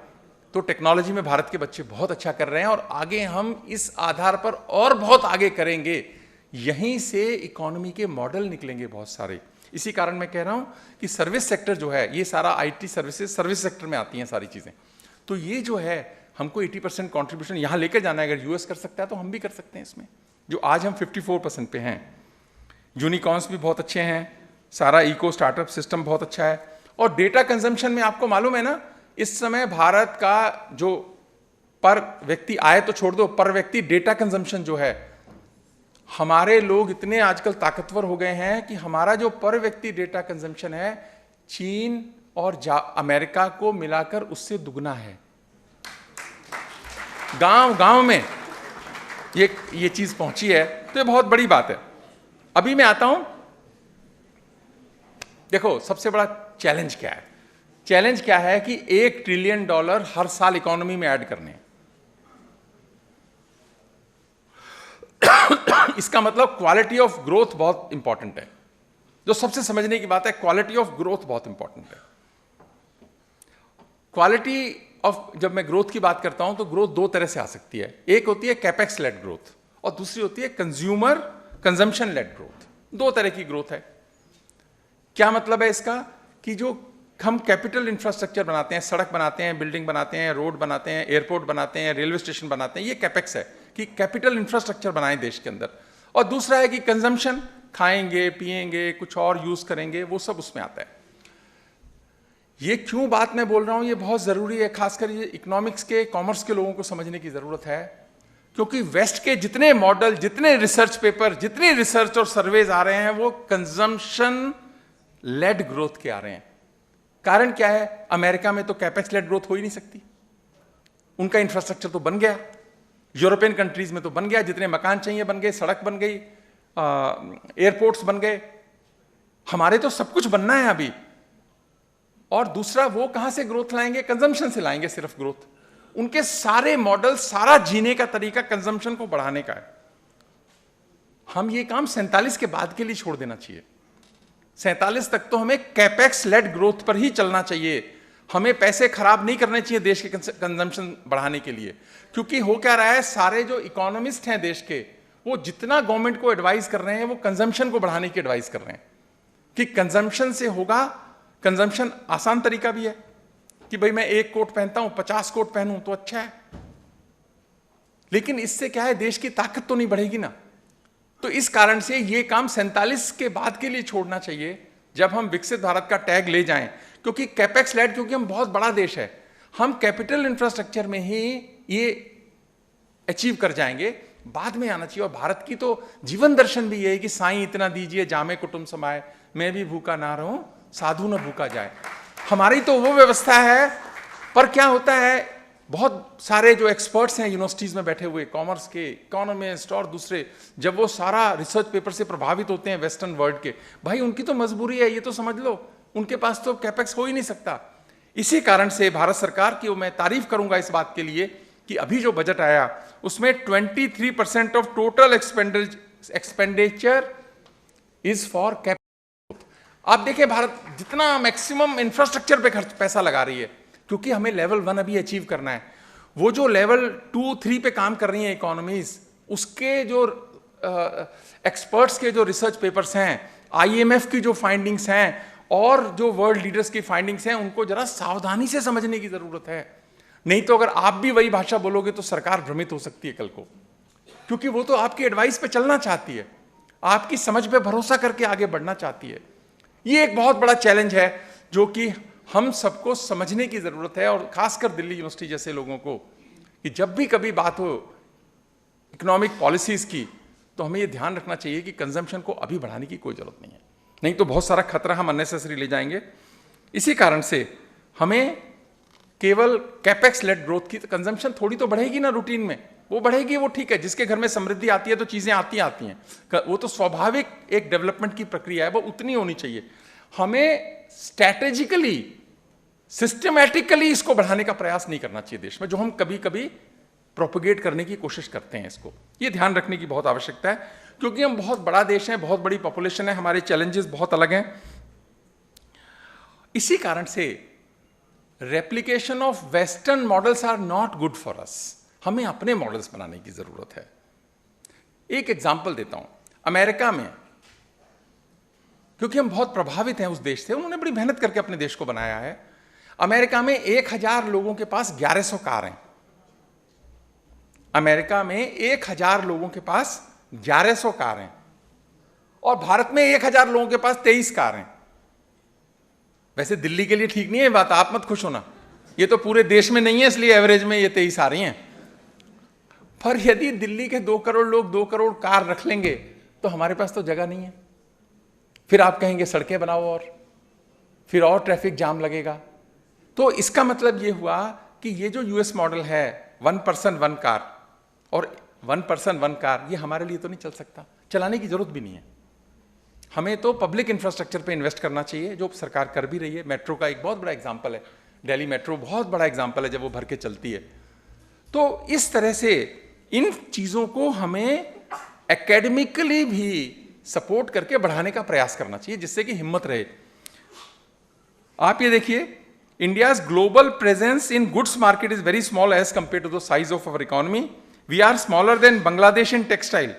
[SPEAKER 2] तो टेक्नोलॉजी में भारत के बच्चे बहुत अच्छा कर रहे हैं और आगे हम इस आधार पर और बहुत आगे करेंगे। यहीं से इकोनॉमी के मॉडल निकलेंगे बहुत सारे। इसी कारण मैं कह रहा हूं कि सर्विस सेक्टर जो है, ये सारा आईटी सर्विसेज सर्विस सेक्टर में आती हैं सारी चीजें। तो ये जो है हमको 80% कॉन्ट्रीब्यूशन यहां लेकर जाना है। अगर यूएस कर सकता है तो हम भी कर सकते हैं इसमें, जो आज हम 54% पे हैं। यूनिकॉर्न्स भी बहुत अच्छे हैं, सारा इको स्टार्टअप सिस्टम बहुत अच्छा है। और डेटा कंजम्पशन में आपको मालूम है ना, इस समय भारत का जो पर व्यक्ति आय तो छोड़ दो, पर व्यक्ति डेटा कंजम्पशन जो है, हमारे लोग इतने आजकल ताकतवर हो गए हैं कि हमारा जो पर व्यक्ति डेटा कंजम्पशन है चीन और अमेरिका को मिलाकर उससे दुगना है। गांव गांव में ये चीज पहुंची है, तो ये बहुत बड़ी बात है। अभी मैं आता हूं, देखो सबसे बड़ा चैलेंज क्या है। चैलेंज क्या है कि $1 ट्रिलियन हर साल इकोनॉमी में ऐड करने। इसका मतलब क्वालिटी ऑफ ग्रोथ बहुत इंपॉर्टेंट है। जो सबसे समझने की बात है, क्वालिटी ऑफ ग्रोथ बहुत इंपॉर्टेंट है। क्वालिटी ऑफ, जब मैं ग्रोथ की बात करता हूं तो ग्रोथ दो तरह से आ सकती है। एक होती है कैपेक्स लेड ग्रोथ और दूसरी होती है कंज्यूमर कंजम्पशन लेड ग्रोथ। दो तरह की ग्रोथ है। क्या मतलब है इसका कि जो हम कैपिटल इंफ्रास्ट्रक्चर बनाते हैं, सड़क बनाते हैं, बिल्डिंग बनाते हैं, रोड बनाते हैं, एयरपोर्ट बनाते हैं, रेलवे स्टेशन बनाते हैं, ये कैपेक्स है कि कैपिटल इंफ्रास्ट्रक्चर बनाएं देश के अंदर। और दूसरा है कि कंजम्पशन, खाएंगे पिएंगे कुछ और यूज करेंगे, वो सब उसमें आता है। ये क्यों बात मैं बोल रहा हूं, ये बहुत जरूरी है, खासकर ये इकोनॉमिक्स के, कॉमर्स के लोगों को समझने की जरूरत है। क्योंकि वेस्ट के जितने मॉडल, जितने रिसर्च पेपर, जितनी रिसर्च और सर्वेज आ रहे हैं, वो कंजम्पशन लेड ग्रोथ के आ रहे हैं। कारण क्या है, अमेरिका में तो कैपेक्स लेड ग्रोथ हो ही नहीं सकती, उनका इंफ्रास्ट्रक्चर तो बन गया। यूरोपियन कंट्रीज में तो बन गया, जितने मकान चाहिए बन गए, सड़क बन गई, एयरपोर्ट्स बन गए। हमारे तो सब कुछ बनना है अभी। और दूसरा, वो कहां से ग्रोथ लाएंगे, कंजम्पशन से लाएंगे सिर्फ ग्रोथ। उनके सारे मॉडल, सारा जीने का तरीका कंजम्पशन को बढ़ाने का है। हम ये काम 47 के बाद के लिए छोड़ देना चाहिए। 47 तक तो हमें कैपेक्स लेड ग्रोथ पर ही चलना चाहिए। हमें पैसे खराब नहीं करने चाहिए देश के कंजम्पशन बढ़ाने के लिए। क्योंकि हो क्या रहा है, सारे जो इकोनॉमिस्ट हैं देश के, वो जितना गवर्नमेंट को एडवाइस कर रहे हैं, वो कंजम्पशन को बढ़ाने की एडवाइस कर रहे हैं कि कंजम्पशन से होगा। कंजम्पशन आसान तरीका भी है कि भाई मैं 1 कोट पहनता हूं, 50 कोट पहनूं तो अच्छा है, लेकिन इससे क्या है, देश की ताकत तो नहीं बढ़ेगी ना। तो इस कारण से ये काम 47 के बाद के लिए छोड़ना चाहिए, जब हम विकसित भारत का टैग ले जाएं। क्योंकि कैपेक्स लेड, क्योंकि हम बहुत बड़ा देश है, हम कैपिटल इंफ्रास्ट्रक्चर में ही ये अचीव कर जाएंगे, बाद में आना चाहिए। और भारत की तो जीवन दर्शन भी ये है कि साईं इतना दीजिए जामे कुटुंब समाए, मैं भी भूखा ना रहूं साधु न भूखा जाए। हमारी तो वो व्यवस्था है। पर क्या होता है, बहुत सारे जो एक्सपर्ट्स हैं यूनिवर्सिटीज में बैठे हुए, कॉमर्स के, इकोनॉमिस्ट और दूसरे, जब वो सारा रिसर्च पेपर से प्रभावित होते हैं वेस्टर्न वर्ल्ड के, भाई उनकी तो मजबूरी है, ये तो समझ लो, उनके पास तो कैपेक्स हो ही नहीं सकता। इसी कारण से भारत सरकार की मैं तारीफ करूंगा इस बात के लिए कि अभी जो बजट आया उसमें 23% of total expenditure is for capex. आप देखिए भारत जितना मैक्सिमम इंफ्रास्ट्रक्चर पे खर्च पैसा लगा रही है, क्योंकि हमें लेवल 1 अभी अचीव करना है। वो जो लेवल 2, 3 पे काम कर रही हैं इकोनॉमीज, उसके जो एक्सपर्ट्स के जो रिसर्च पेपर्स हैं, IMF की जो फाइंडिंग्स हैं और जो वर्ल्ड लीडर्स की फाइंडिंग्स हैं, उनको जरा सावधानी से समझने की जरूरत है। नहीं तो अगर आप भी वही भाषा बोलोगे तो सरकार भ्रमित हो सकती है कल को, क्योंकि वो तो आपकी एडवाइस पे चलना चाहती है, आपकी समझ पे भरोसा करके आगे बढ़ना चाहती है। ये एक बहुत बड़ा चैलेंज है जो कि हम सबको समझने की जरूरत है, और खासकर दिल्ली यूनिवर्सिटी जैसे लोगों को, कि जब भी कभी बात हो इकोनॉमिक पॉलिसीज की, तो हमें ये ध्यान रखना चाहिए कि कंजम्पशन को अभी बढ़ाने की कोई जरूरत नहीं है, नहीं तो बहुत सारा खतरा हम अननेसेसरी ले जाएंगे। इसी कारण से हमें केवल कैपेक्स लेड ग्रोथ की, कंजम्पशन थोड़ी तो बढ़ेगी ना रूटीन में, वो बढ़ेगी, वो ठीक है। जिसके घर में समृद्धि आती है तो चीजें आती हैं, वो तो स्वाभाविक एक डेवलपमेंट की प्रक्रिया है, वो उतनी होनी चाहिए। हमें स्ट्रैटेजिकली, सिस्टमैटिकली इसको बढ़ाने का प्रयास नहीं करना चाहिए देश में, जो हम कभी कभी प्रोपोगेट करने की कोशिश करते हैं। इसको ये ध्यान रखने की बहुत आवश्यकता है, क्योंकि हम बहुत बड़ा देश हैं, बहुत बड़ी पॉपुलेशन है, हमारे चैलेंजेस बहुत अलग हैं। इसी कारण से replication of western models are not good for us. हमें अपने मॉडल्स बनाने की जरूरत है। एक एग्जाम्पल देता हूं, अमेरिका में, क्योंकि हम बहुत प्रभावित हैं उस देश से, उन्होंने बड़ी मेहनत करके अपने देश को बनाया है। अमेरिका में 1000 लोगों के पास 1100 कार हैं। अमेरिका में 1000 लोगों के पास 1100 कार हैं और भारत में 1000 लोगों के पास 23 कार हैं। वैसे दिल्ली के लिए ठीक नहीं है बात, आप मत खुश होना, ये तो पूरे देश में नहीं है इसलिए एवरेज में ये 23 आ रही हैं। पर यदि दिल्ली के 2 करोड़ लोग 2 करोड़ कार रख लेंगे तो हमारे पास तो जगह नहीं है। फिर आप कहेंगे सड़कें बनाओ और फिर और ट्रैफिक जाम लगेगा। तो इसका मतलब ये हुआ कि ये जो यूएस मॉडल है 1 पर्सन 1 कार और 1 पर्सन 1 कार, ये हमारे लिए तो नहीं चल सकता, चलाने की जरूरत भी नहीं है। हमें तो पब्लिक इंफ्रास्ट्रक्चर पे इन्वेस्ट करना चाहिए, जो सरकार कर भी रही है। मेट्रो का एक बहुत बड़ा एग्जाम्पल है, दिल्ली मेट्रो बहुत बड़ा एग्जाम्पल है जब वो भर के चलती है। तो इस तरह से इन चीज़ों को हमें एकेडमिकली भी सपोर्ट करके बढ़ाने का प्रयास करना चाहिए, जिससे कि हिम्मत रहे। आप ये देखिए, India's global presence in goods market is very small as compare to the size of our economy. We are smaller than Bangladesh in textile.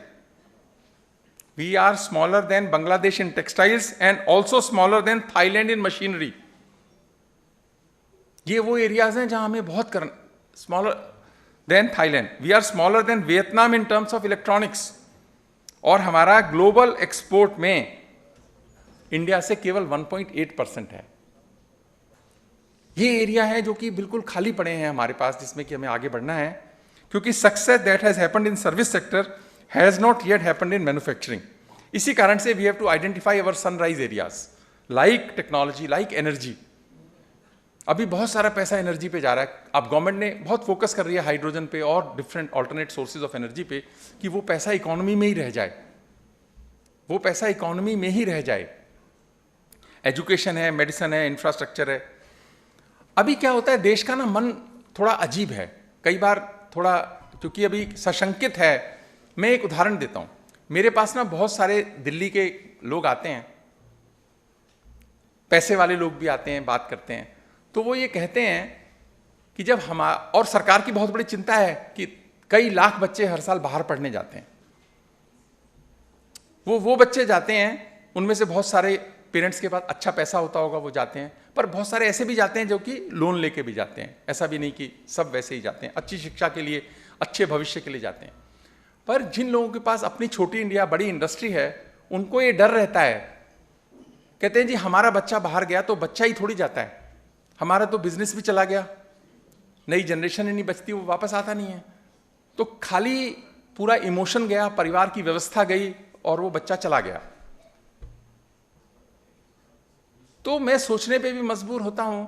[SPEAKER 2] We are smaller than Bangladesh in textiles and also smaller than Thailand in machinery. ये वो areas हैं जहां हमें बहुत करना, smaller than Thailand. We are smaller than Vietnam in terms of electronics. और हमारा global export में इंडिया से केवल 1.8% है। ये एरिया है जो कि बिल्कुल खाली पड़े हैं हमारे पास, जिसमें कि हमें आगे बढ़ना है, क्योंकि success that has happened in service sector has not yet happened in manufacturing. इसी कारण से we have to identify our sunrise areas like technology, like energy. अभी बहुत सारा पैसा एनर्जी पे जा रहा है। अब गवर्नमेंट ने बहुत फोकस कर रही है हाइड्रोजन पे और different alternate sources of energy पे, कि वो पैसा इकोनॉमी में ही रह जाए, वो पैसा इकोनॉमी में ही रह जाए। एजुकेशन है, मेडिसिन है, इंफ्रास्ट्रक्चर है। अभी क्या होता है, देश का ना मन थोड़ा अजीब है कई बार, थोड़ा क्योंकि अभी सशंकित है। मैं एक उदाहरण देता हूं, मेरे पास ना बहुत सारे दिल्ली के लोग आते हैं, पैसे वाले लोग भी आते हैं, बात करते हैं, तो वो ये कहते हैं कि जब और सरकार की बहुत बड़ी चिंता है कि कई लाख बच्चे हर साल बाहर पढ़ने जाते हैं। वो बच्चे जाते हैं, उनमें से बहुत सारे पेरेंट्स के पास अच्छा पैसा होता होगा, वो जाते हैं, पर बहुत सारे ऐसे भी जाते हैं जो कि लोन लेके भी जाते हैं। ऐसा भी नहीं कि सब वैसे ही जाते हैं, अच्छी शिक्षा के लिए, अच्छे भविष्य के लिए जाते हैं। पर जिन लोगों के पास अपनी छोटी इंडिया बड़ी इंडस्ट्री है, उनको ये डर रहता है, कहते हैं जी हमारा बच्चा बाहर गया तो बच्चा ही थोड़ी जाता है, हमारा तो बिजनेस भी चला गया, नई जनरेशन ही नहीं बचती, वो वापस आता नहीं है। तो खाली पूरा इमोशन गया, परिवार की व्यवस्था गई और वो बच्चा चला गया। तो मैं सोचने पे भी मजबूर होता हूं।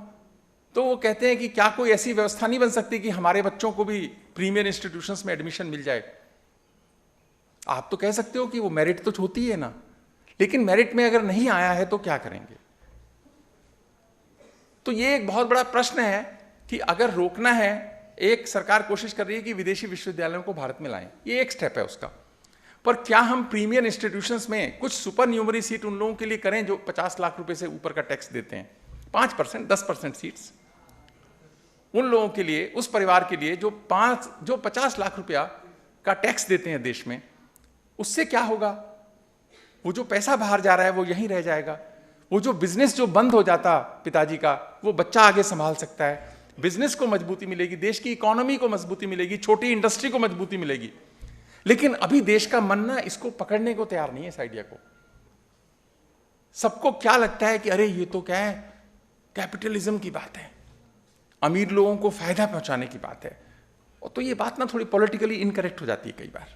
[SPEAKER 2] तो वो कहते हैं कि क्या कोई ऐसी व्यवस्था नहीं बन सकती कि हमारे बच्चों को भी प्रीमियर इंस्टीट्यूशंस में एडमिशन मिल जाए। आप तो कह सकते हो कि वो मेरिट तो होती है ना, लेकिन मेरिट में अगर नहीं आया है तो क्या करेंगे? तो ये एक बहुत बड़ा प्रश्न है कि अगर रोकना है, एक सरकार कोशिश कर रही है कि विदेशी विश्वविद्यालयों को भारत में लाएं, ये एक स्टेप है उसका। पर क्या हम प्रीमियर इंस्टीट्यूशंस में कुछ सुपर न्यूमरी सीट उन लोगों के लिए करें जो 50 लाख रुपए से ऊपर का टैक्स देते हैं? 5%, 10% सीट्स उन लोगों के लिए, उस परिवार के लिए जो 50 लाख रुपया का टैक्स देते हैं देश में। उससे क्या होगा? वो जो पैसा बाहर जा रहा है वो यहीं रह जाएगा। वो जो बिजनेस जो बंद हो जाता पिताजी का, वो बच्चा आगे संभाल सकता है। बिजनेस को मजबूती मिलेगी, देश की इकोनॉमी को मजबूती मिलेगी, छोटी इंडस्ट्री को मजबूती मिलेगी। लेकिन अभी देश का मन ना इसको पकड़ने को तैयार नहीं है, इस आइडिया को। सबको क्या लगता है कि अरे ये तो क्या है, कैपिटलिज्म की बात है, अमीर लोगों को फायदा पहुंचाने की बात है। और तो ये बात ना थोड़ी पॉलिटिकली इनकरेक्ट हो जाती है कई बार।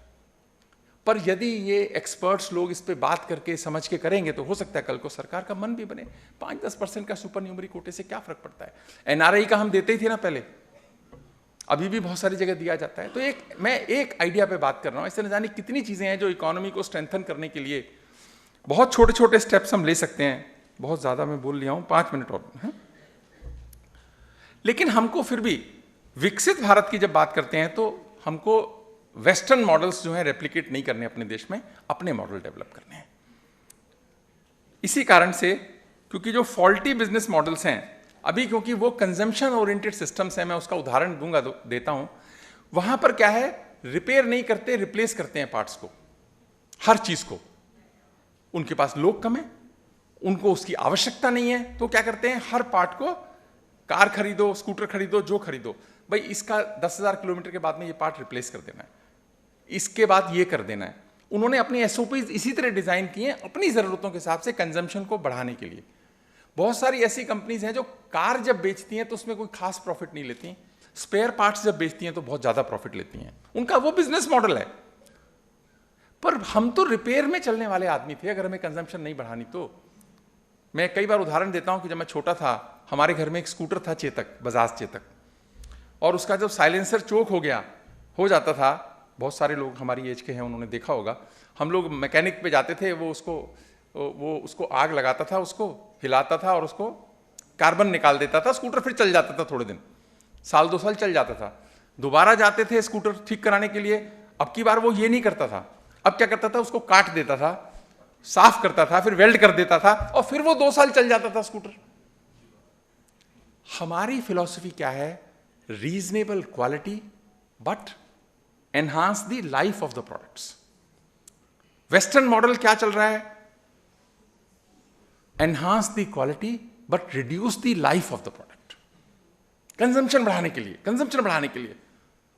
[SPEAKER 2] पर यदि ये एक्सपर्ट्स लोग इस पे बात करके समझ के करेंगे तो हो सकता है कल को सरकार का मन भी बने। 5-10% का सुपर न्यूमरी कोटे से क्या फर्क पड़ता है? एनआरआई का हम देते ही थे ना पहले, अभी भी बहुत सारी जगह दिया जाता है। तो मैं एक आइडिया पे बात कर रहा हूं। ऐसे न जाने कितनी चीजें हैं जो इकोनॉमी को स्ट्रेंथन करने के लिए बहुत छोटे छोटे स्टेप्स हम ले सकते हैं। बहुत ज्यादा मैं बोल लिया हूं, 5 मिनट और है? लेकिन हमको फिर भी विकसित भारत की जब बात करते हैं तो हमको वेस्टर्न मॉडल्स जो हैं रेप्लिकेट नहीं करने अपने देश में, अपने मॉडल डेवलप करने हैं। इसी कारण से, क्योंकि जो फॉल्टी बिजनेस मॉडल्स हैं अभी क्योंकि वो कंजम्पशन ओरिएंटेड सिस्टम्स है, मैं उसका उदाहरण दूंगा, देता हूं। वहां पर क्या है, रिपेयर नहीं करते, रिप्लेस करते हैं पार्ट्स को, हर चीज को। उनके पास लोग कम है, उनको उसकी आवश्यकता नहीं है, तो क्या करते हैं, हर पार्ट को, कार खरीदो, स्कूटर खरीदो, जो खरीदो, भाई इसका 10,000 किलोमीटर के बाद में ये पार्ट रिप्लेस कर देना है, इसके बाद ये कर देना है। उन्होंने अपनी एसओपीज इसी तरह डिजाइन किए हैं अपनी जरूरतों के हिसाब से, कंजम्पशन को बढ़ाने के लिए। बहुत सारी ऐसी कंपनीज हैं जो कार जब बेचती हैं तो उसमें कोई खास प्रॉफिट नहीं लेती, स्पेयर पार्ट्स जब बेचती हैं तो बहुत ज्यादा प्रॉफिट लेती हैं, उनका वो बिजनेस मॉडल है। पर हम तो रिपेयर में चलने वाले आदमी थे, अगर हमें कंजम्पशन नहीं बढ़ानी तो। मैं कई बार उदाहरण देता हूं कि जब मैं छोटा था, हमारे घर में एक स्कूटर था चेतक, बजाज चेतक, और उसका जब साइलेंसर चोक हो जाता था, बहुत सारे लोग हमारी एज के हैं, उन्होंने देखा होगा, हम लोग मैकेनिक पे जाते थे, वो उसको आग लगाता था, उसको हिलाता था और उसको कार्बन निकाल देता था, स्कूटर फिर चल जाता था, थोड़े दिन, साल 2 साल चल जाता था। दोबारा जाते थे स्कूटर ठीक कराने के लिए, अब की बार वो ये नहीं करता था, अब क्या करता था, उसको काट देता था, साफ करता था, फिर वेल्ड कर देता था, और फिर वो 2 साल चल जाता था स्कूटर। हमारी फिलॉसफी क्या है, reasonable quality but enhance the life of the products. Western model क्या चल रहा है, enhance the quality but reduce the life of the product, consumption बढ़ाने के लिए,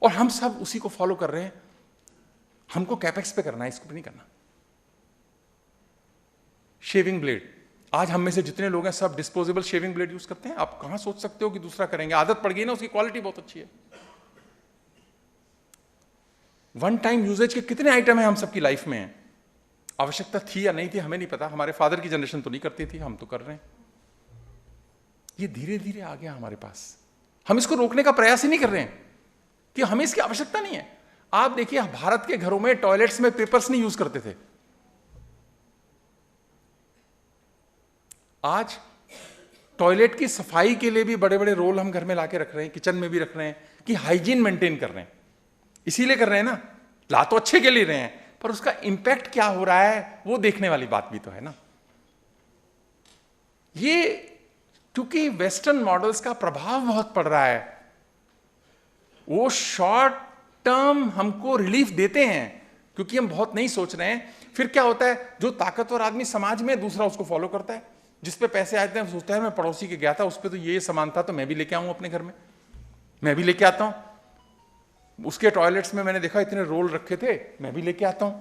[SPEAKER 2] और हम सब उसी को फॉलो कर रहे हैं। हमको कैपेक्स पे करना है, इसको पे नहीं करना। शेविंग ब्लेड, आज हम में से जितने लोग हैं सब डिस्पोजेबल शेविंग ब्लेड यूज करते हैं। आप कहां सोच सकते हो कि दूसरा करेंगे, आदत पड़ गई ना, उसकी क्वालिटी बहुत अच्छी है। वन टाइम यूजेज के कितने आइटम हैं हम सबकी लाइफ में हैं, आवश्यकता थी या नहीं थी हमें नहीं पता, हमारे फादर की जनरेशन तो नहीं करती थी, हम तो कर रहे हैं। ये धीरे धीरे आ गया हमारे पास, हम इसको रोकने का प्रयास ही नहीं कर रहे हैं कि हमें इसकी आवश्यकता नहीं है। आप देखिए, भारत के घरों में टॉयलेट्स में पेपर्स नहीं यूज करते थे, आज टॉयलेट की सफाई के लिए भी बड़े बड़े रोल हम घर में लाके रख रहे हैं, किचन में भी रख रहे हैं कि हाइजीन मेंटेन कर रहे हैं। इसीलिए कर रहे हैं ना, ला तो अच्छे के लिए रहे हैं, पर उसका इंपैक्ट क्या हो रहा है वो देखने वाली बात भी तो है ना। ये क्योंकि वेस्टर्न मॉडल्स का प्रभाव बहुत पड़ रहा है, वो शॉर्ट टर्म हमको रिलीफ देते हैं क्योंकि हम बहुत नहीं सोच रहे हैं। फिर क्या होता है, जो ताकतवर आदमी समाज में, दूसरा उसको फॉलो करता है, जिस पे पैसे आते हैं सोचता है मैं पड़ोसी के गया था, उस पे तो ये सामान था तो मैं भी लेके आऊं अपने घर में, मैं भी लेके आता हूं, उसके टॉयलेट्स में मैंने देखा इतने रोल रखे थे, मैं भी लेके आता हूं।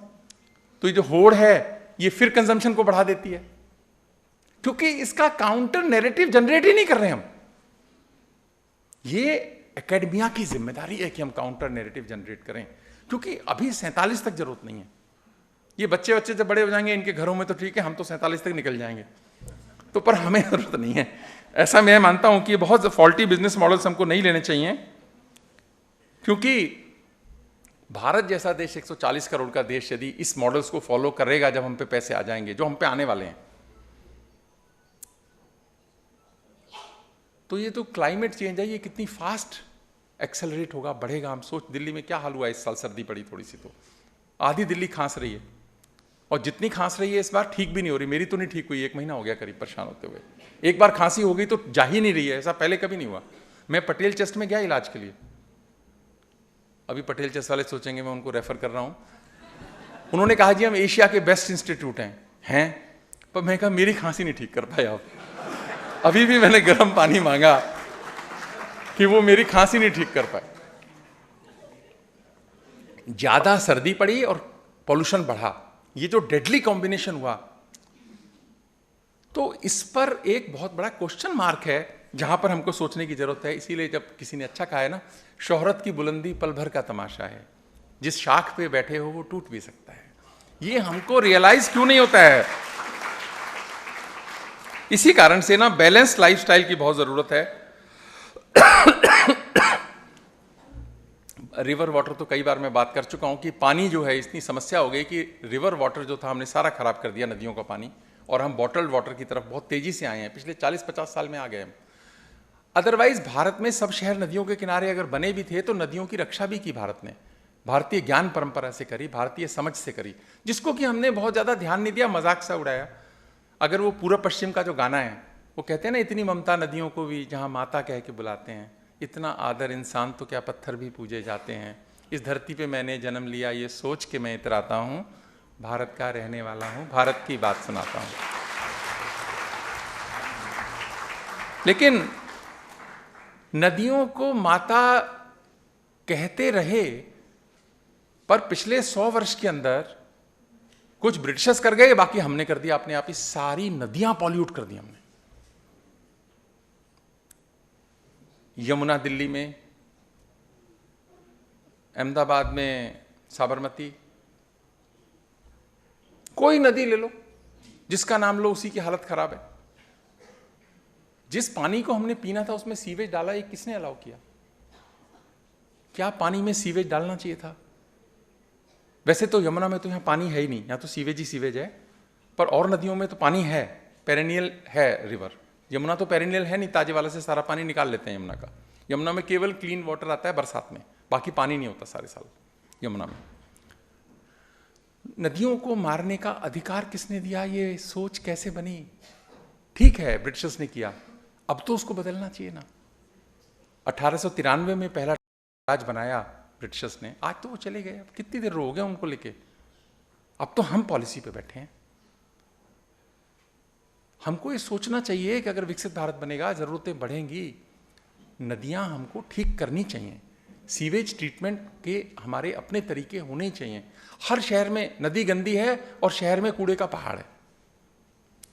[SPEAKER 2] तो ये जो होड़ है ये फिर कंजम्पशन को बढ़ा देती है, क्योंकि इसका काउंटर नैरेटिव जनरेट ही नहीं कर रहे हम। ये एकेडमिया की जिम्मेदारी है कि हम काउंटर नैरेटिव जनरेट करें, क्योंकि अभी 47 तक जरूरत नहीं है। ये बच्चे जब बड़े हो जाएंगे इनके घरों में तो ठीक है, हम तो 47 तक निकल जाएंगे, तो पर हमें जरूरत नहीं है। ऐसा मैं मानता हूं कि बहुत फॉल्टी बिजनेस मॉडल्स हमको नहीं लेने चाहिए, क्योंकि भारत जैसा देश 140 करोड़ का देश यदि इस मॉडल्स को फॉलो करेगा, जब हम पे पैसे आ जाएंगे, जो हम पे आने वाले हैं, तो ये तो क्लाइमेट चेंज है, ये कितनी फास्ट एक्सेलरेट होगा, बढ़ेगा। हम सोच, दिल्ली में क्या हाल हुआ इस साल, सर्दी पड़ी थोड़ी सी तो आधी दिल्ली खांस रही है, और जितनी खांस रही है इस बार ठीक भी नहीं हो रही। मेरी तो नहीं ठीक हुई, 1 महीना हो गया करीब परेशान होते हुए। एक बार खांसी हो गई तो जा ही नहीं रही है, ऐसा पहले कभी नहीं हुआ। मैं पटेल चेस्ट में गया इलाज के लिए, अभी पटेल चेस्ट वाले सोचेंगे मैं उनको रेफर कर रहा हूं। उन्होंने कहा जी हम एशिया के बेस्ट इंस्टीट्यूट हैं, पर मैं कहा मेरी खांसी नहीं ठीक कर पाए आप। अभी भी मैंने गर्म पानी मांगा कि वो मेरी खांसी नहीं ठीक कर पाए। ज्यादा सर्दी पड़ी और पॉल्यूशन बढ़ा, ये जो डेडली कॉम्बिनेशन हुआ, तो इस पर एक बहुत बड़ा क्वेश्चन मार्क है जहां पर हमको सोचने की जरूरत है। इसीलिए जब किसी ने अच्छा कहा है ना, शोहरत की बुलंदी पल भर का तमाशा है, जिस शाख पे बैठे हो वो टूट भी सकता है। ये हमको रियलाइज क्यों नहीं होता है? इसी कारण से ना बैलेंस लाइफस्टाइल की बहुत जरूरत है। रिवर वाटर तो कई बार मैं बात कर चुका हूं कि पानी जो है इतनी समस्या हो गई कि रिवर वाटर जो था हमने सारा खराब कर दिया, नदियों का पानी, और हम बॉटल्ड वाटर की तरफ बहुत तेजी से आए हैं, पिछले 40-50 साल में आ गए हम। अदरवाइज भारत में सब शहर नदियों के किनारे अगर बने भी थे तो नदियों की रक्षा भी की भारत ने, भारतीय ज्ञान परंपरा से करी, भारतीय समझ से करी, जिसको कि हमने बहुत ज्यादा ध्यान नहीं दिया, मजाक सा उड़ाया। अगर वो पूर्व पश्चिम का जो गाना है वो कहते हैं ना, इतनी ममता नदियों को भी जहाँ माता कह के बुलाते हैं, इतना आदर इंसान तो क्या पत्थर भी पूजे जाते हैं। इस धरती पे मैंने जन्म लिया ये सोच के मैं इतराता हूँ, भारत का रहने वाला हूँ, भारत की बात सुनाता हूँ। लेकिन नदियों को माता कहते रहे, पर पिछले 100 वर्ष के अंदर कुछ ब्रिटिशर्स कर गए, बाकी हमने कर दिया अपने आप ही। सारी नदियां पॉल्यूट कर दी हमने। यमुना दिल्ली में, अहमदाबाद में साबरमती, कोई नदी ले लो, जिसका नाम लो उसी की हालत खराब है। जिस पानी को हमने पीना था उसमें सीवेज डाला, ये किसने अलाउ किया? क्या पानी में सीवेज डालना चाहिए था? वैसे तो यमुना में तो यहाँ पानी है ही नहीं, यहाँ तो सीवेज ही सीवेज है, पर और नदियों में तो पानी है, पेरेनियल है रिवर। यमुना तो पेरेनियल है नहीं, ताजे वाले से सारा पानी निकाल लेते हैं यमुना का। यमुना में केवल क्लीन वाटर आता है बरसात में, बाकी पानी नहीं होता सारे साल यमुना में। नदियों को मारने का अधिकार किसने दिया? ये सोच कैसे बनी? ठीक है, ब्रिटिशर्स ने किया, अब तो उसको बदलना चाहिए ना। 1893 में पहला राज बनाया ब्रिटिशर्स ने, आज तो वो चले गए, अब कितनी देर हो गया उनको लेके। अब तो हम पॉलिसी पे बैठे हैं। हमको ये सोचना चाहिए कि अगर विकसित भारत बनेगा, जरूरतें बढ़ेंगी, नदियां हमको ठीक करनी चाहिए। सीवेज ट्रीटमेंट के हमारे अपने तरीके होने चाहिए। हर शहर में नदी गंदी है और शहर में कूड़े का पहाड़ है,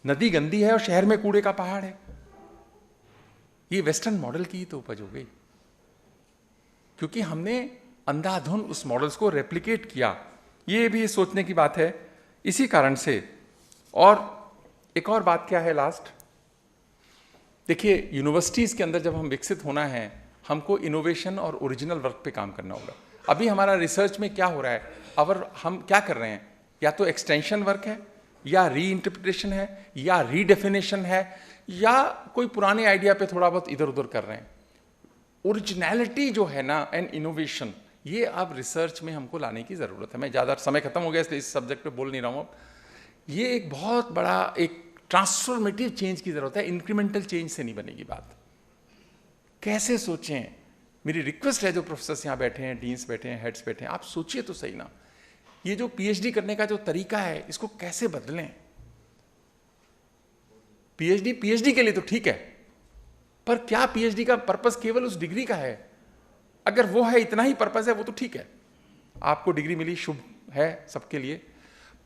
[SPEAKER 2] नदी गंदी है और शहर में कूड़े का पहाड़ है। ये वेस्टर्न मॉडल की ही तो उपज हो गई, क्योंकि हमने अंधाधुन उस मॉडल्स को रेप्लिकेट किया। ये भी सोचने की बात है इसी कारण से। और एक और बात क्या है लास्ट, देखिए, यूनिवर्सिटीज़ के अंदर जब हम विकसित होना है, हमको इनोवेशन और ओरिजिनल वर्क पे काम करना होगा। अभी हमारा रिसर्च में क्या हो रहा है, हम क्या कर रहे हैं, या तो एक्सटेंशन वर्क है, या री इंटरप्रिटेशन है, या रीडेफिनेशन है, या कोई पुराने आइडिया पे थोड़ा बहुत इधर उधर कर रहे हैं। ओरिजिनलिटी जो है ना, एंड इनोवेशन, ये अब रिसर्च में हमको लाने की ज़रूरत है। मैं ज़्यादा समय खत्म हो गया इसलिए इस सब्जेक्ट पे बोल नहीं रहा हूँ अब। ये एक बहुत बड़ा एक ट्रांसफॉर्मेटिव चेंज की ज़रूरत है, इंक्रीमेंटल चेंज से नहीं बनेगी बात। कैसे सोचें, मेरी रिक्वेस्ट है, जो प्रोफेसर्स यहाँ बैठे हैं, डीन्स बैठे हैं, हेड्स बैठे हैं, आप सोचिए तो सही ना। ये जो पीएचडी करने का जो तरीका है, इसको कैसे बदलें? पीएचडी के लिए तो ठीक है, पर क्या पीएचडी का पर्पस केवल उस डिग्री का है? अगर वो है, इतना ही पर्पस है, वो तो ठीक है, आपको डिग्री मिली, शुभ है सबके लिए।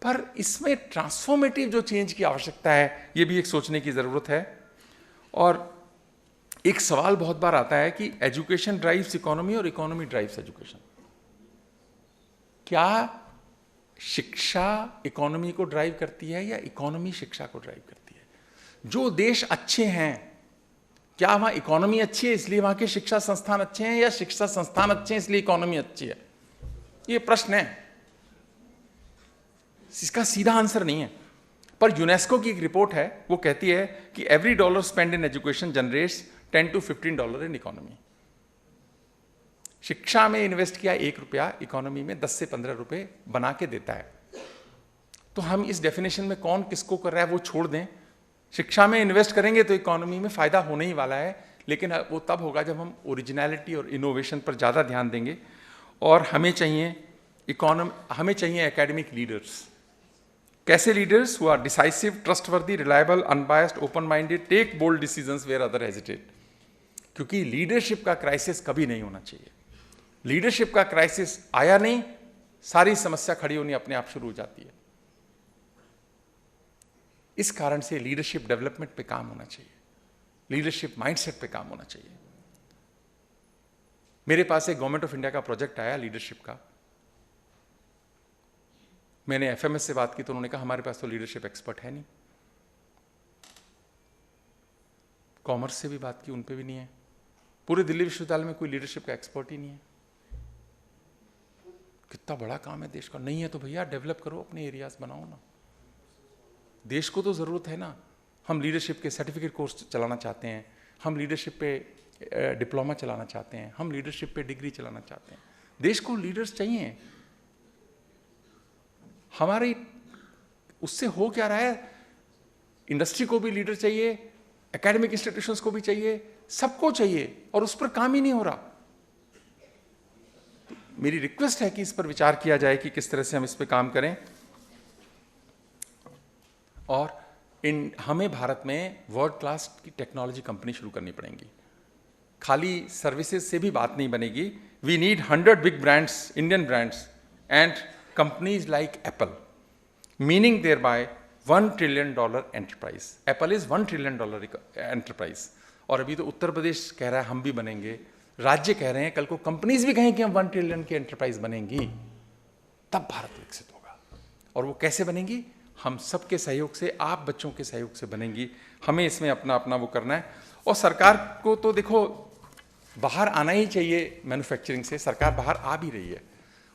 [SPEAKER 2] पर इसमें ट्रांसफॉर्मेटिव जो चेंज की आवश्यकता है, ये भी एक सोचने की जरूरत है। और एक सवाल बहुत बार आता है कि एजुकेशन ड्राइव्स इकोनॉमी और इकोनॉमी ड्राइव्स एजुकेशन। क्या शिक्षा इकोनॉमी को ड्राइव करती है या इकोनॉमी शिक्षा को ड्राइव करती है? जो देश अच्छे हैं, क्या वहां इकोनॉमी अच्छी है इसलिए वहां के शिक्षा संस्थान अच्छे हैं, या शिक्षा संस्थान अच्छे हैं इसलिए इकोनॉमी अच्छी है? ये प्रश्न है, इसका सीधा आंसर नहीं है। पर यूनेस्को की एक रिपोर्ट है, वो कहती है कि every dollar spend in education generates $10 to $15 in economy. शिक्षा में इन्वेस्ट किया 1 रुपया, इकोनॉमी में 10 से 15 रुपए बना के देता है। तो हम इस डेफिनेशन में कौन किसको कर रहा है वो छोड़ दें। शिक्षा में इन्वेस्ट करेंगे तो इकोनॉमी में फायदा होने ही वाला है, लेकिन वो तब होगा जब हम ओरिजिनलिटी और इनोवेशन पर ज़्यादा ध्यान देंगे। और हमें चाहिए एकेडमिक लीडर्स। कैसे leaders? Who are decisive, trustworthy, reliable, unbiased, open minded, take bold decisions where other hesitate. क्योंकि लीडरशिप का क्राइसिस कभी नहीं होना चाहिए। लीडरशिप का क्राइसिस आया नहीं, सारी समस्या खड़ी होनी अपने आप शुरू हो जाती है। इस कारण से लीडरशिप डेवलपमेंट पे काम होना चाहिए, लीडरशिप माइंडसेट पे काम होना चाहिए। मेरे पास एक गवर्नमेंट ऑफ इंडिया का प्रोजेक्ट आया लीडरशिप का। मैंने एफएमएस से बात की तो उन्होंने कहा हमारे पास तो लीडरशिप एक्सपर्ट है नहीं। कॉमर्स से भी बात की, उन पे भी नहीं है। पूरे दिल्ली विश्वविद्यालय में कोई लीडरशिप का एक्सपर्ट ही नहीं है। कितना बड़ा काम है देश का। नहीं है तो भैया डेवलप करो, अपने एरियाज बनाओ ना। देश को तो जरूरत है ना। हम लीडरशिप के सर्टिफिकेट कोर्स चलाना चाहते हैं, हम लीडरशिप पे डिप्लोमा चलाना चाहते हैं, हम लीडरशिप पे डिग्री चलाना चाहते हैं। देश को लीडर्स चाहिए। हमारी उससे हो क्या रहा है, इंडस्ट्री को भी लीडर चाहिए, एकेडमिक इंस्टीट्यूशंस को भी चाहिए, सबको चाहिए, और उस पर काम ही नहीं हो रहा। तो मेरी रिक्वेस्ट है कि इस पर विचार किया जाए कि किस तरह से हम इस पर काम करें। और हमें भारत में वर्ल्ड क्लास की टेक्नोलॉजी कंपनी शुरू करनी पड़ेंगी। खाली सर्विसेज से भी बात नहीं बनेगी। We need 100 big brands, Indian brands and companies like Apple, meaning thereby $1 trillion enterprise. Apple is $1 trillion enterprise. और अभी तो उत्तर प्रदेश कह रहा है हम भी बनेंगे, राज्य कह रहे हैं, कल को कंपनीज भी कहें कि हम 1 trillion की एंटरप्राइज बनेंगी, तब भारत विकसित होगा। और वो कैसे बनेगी? हम सबके सहयोग से, आप बच्चों के सहयोग से बनेंगी। हमें इसमें अपना अपना वो करना है। और सरकार को तो देखो बाहर आना ही चाहिए मैन्युफैक्चरिंग से, सरकार बाहर आ भी रही है।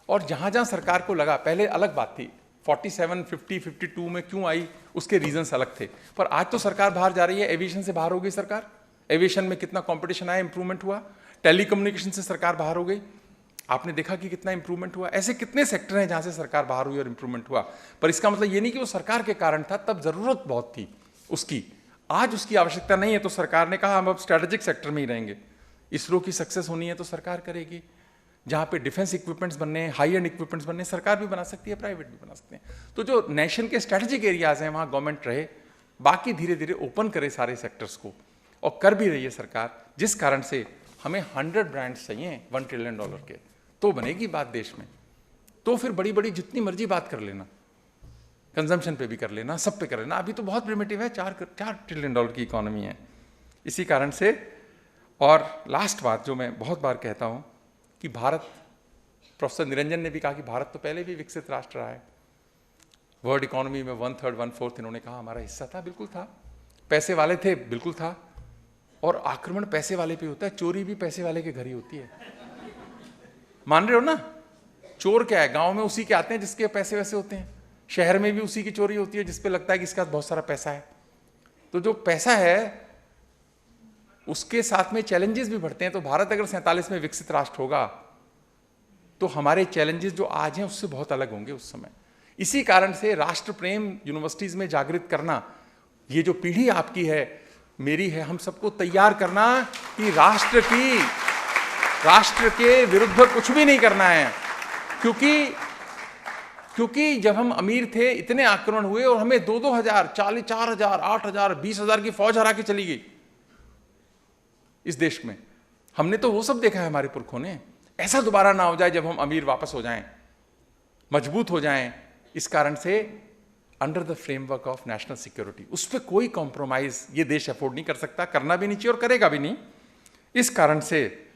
[SPEAKER 2] और जहाँ जहाँ सरकार को लगा, पहले अलग बात थी, 47, 50, 52 में क्यों आई, उसके रीजंस अलग थे, पर आज तो सरकार बाहर जा रही है। एविएशन से बाहर हो गई सरकार, एविएशन में कितना कंपटीशन आया, इंप्रूवमेंट हुआ। टेलीकम्युनिकेशन से सरकार बाहर हो गई, आपने देखा कि कितना इंप्रूवमेंट हुआ। ऐसे कितने सेक्टर हैं जहाँ से सरकार बाहर हुई और इंप्रूवमेंट हुआ। पर इसका मतलब ये नहीं कि वो सरकार के कारण था, तब जरूरत बहुत थी उसकी, आज उसकी आवश्यकता नहीं है। तो सरकार ने कहा हम अब स्ट्रेटेजिक सेक्टर में ही रहेंगे। इसरो की सक्सेस होनी है तो सरकार करेगी। जहाँ पे डिफेंस इक्विपमेंट्स बनने हैं, हाई एंड इक्विपमेंट्स बनने, सरकार भी बना सकती है, प्राइवेट भी बना सकते हैं। तो जो नेशन के स्ट्रेटेजिक एरियाज हैं वहाँ गवर्नमेंट रहे, बाकी धीरे धीरे ओपन करे सारे सेक्टर्स को, और कर भी रही है सरकार। जिस कारण से हमें 100 ब्रांड्स चाहिए $1 trillion के, तो बनेगी बात देश में। तो फिर बड़ी बड़ी जितनी मर्जी बात कर लेना, कंजम्पशन पे भी कर लेना, सब पे कर लेना। अभी तो बहुत प्रिमिटिव है, $4 trillion की इकोनॉमी है। इसी कारण से, और लास्ट बात जो मैं बहुत बार कहता हूँ कि भारत, प्रोफेसर निरंजन ने भी कहा कि भारत तो पहले भी विकसित राष्ट्र रहा है। वर्ल्ड इकोनॉमी में 1/3, 1/4 इन्होंने कहा हमारा हिस्सा था, बिल्कुल था। पैसे वाले थे, बिल्कुल था। और आक्रमण पैसे वाले पे होता है, चोरी भी पैसे वाले के घर ही होती है। मान रहे हो ना? चोर क्या है, गांव में उसी के आते हैं जिसके पैसे वैसे होते हैं, शहर में भी उसी की चोरी होती है जिस पे लगता है कि इसके पास बहुत सारा पैसा है। तो जो पैसा है उसके साथ में चैलेंजेस भी बढ़ते हैं। तो भारत अगर 47 में विकसित राष्ट्र होगा तो हमारे चैलेंजेस जो आज हैं उससे बहुत अलग होंगे उस समय। इसी कारण से राष्ट्र प्रेम यूनिवर्सिटीज में जागृत करना, ये जो पीढ़ी आपकी है, मेरी है, हम सबको तैयार करना कि राष्ट्र के विरुद्ध कुछ भी नहीं करना है। क्योंकि जब हम अमीर थे इतने आक्रमण हुए और हमें 2-2 हजार, 4,000, 8,000, 20,000 की फौज हरा के चली गई इस देश में। हमने तो वो सब देखा है हमारे पुरखों ने। ऐसा दोबारा ना हो जाए जब हम अमीर वापस हो जाएं, मजबूत हो जाएं। इस कारण से under the framework of national security, उस पर कोई कॉम्प्रोमाइज ये देश अफोर्ड नहीं कर सकता, करना भी नहीं चाहिए और करेगा भी नहीं। इस कारण से,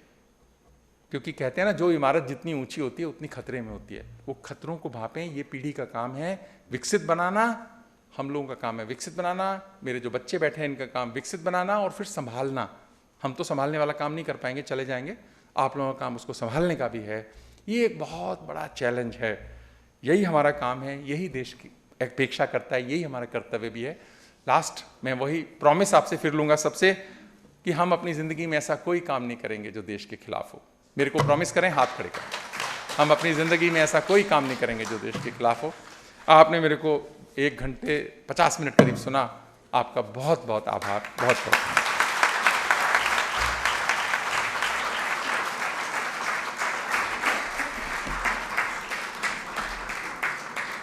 [SPEAKER 2] क्योंकि कहते हैं ना, जो इमारत जितनी ऊंची होती है उतनी खतरे में होती है। वो खतरों को भापें, ये पीढ़ी का काम है विकसित बनाना, हम लोगों का काम है विकसित बनाना, मेरे जो बच्चे बैठे हैं इनका काम विकसित बनाना, और फिर संभालना। हम तो संभालने वाला काम नहीं कर पाएंगे, चले जाएंगे। आप लोगों का काम उसको संभालने का भी है। ये एक बहुत बड़ा चैलेंज है। यही हमारा काम है, यही देश की अपेक्षा करता है, यही हमारा कर्तव्य भी है। लास्ट मैं वही प्रॉमिस आपसे फिर लूँगा सबसे, कि हम अपनी ज़िंदगी में ऐसा कोई काम नहीं करेंगे जो देश के खिलाफ हो। मेरे को प्रॉमिस करें, हाथ खड़े करें। हम अपनी ज़िंदगी में ऐसा कोई काम नहीं करेंगे जो देश के खिलाफ हो। आपने मेरे को 1 घंटे 50 मिनट करीब सुना, आपका बहुत बहुत आभार, बहुत बहुत।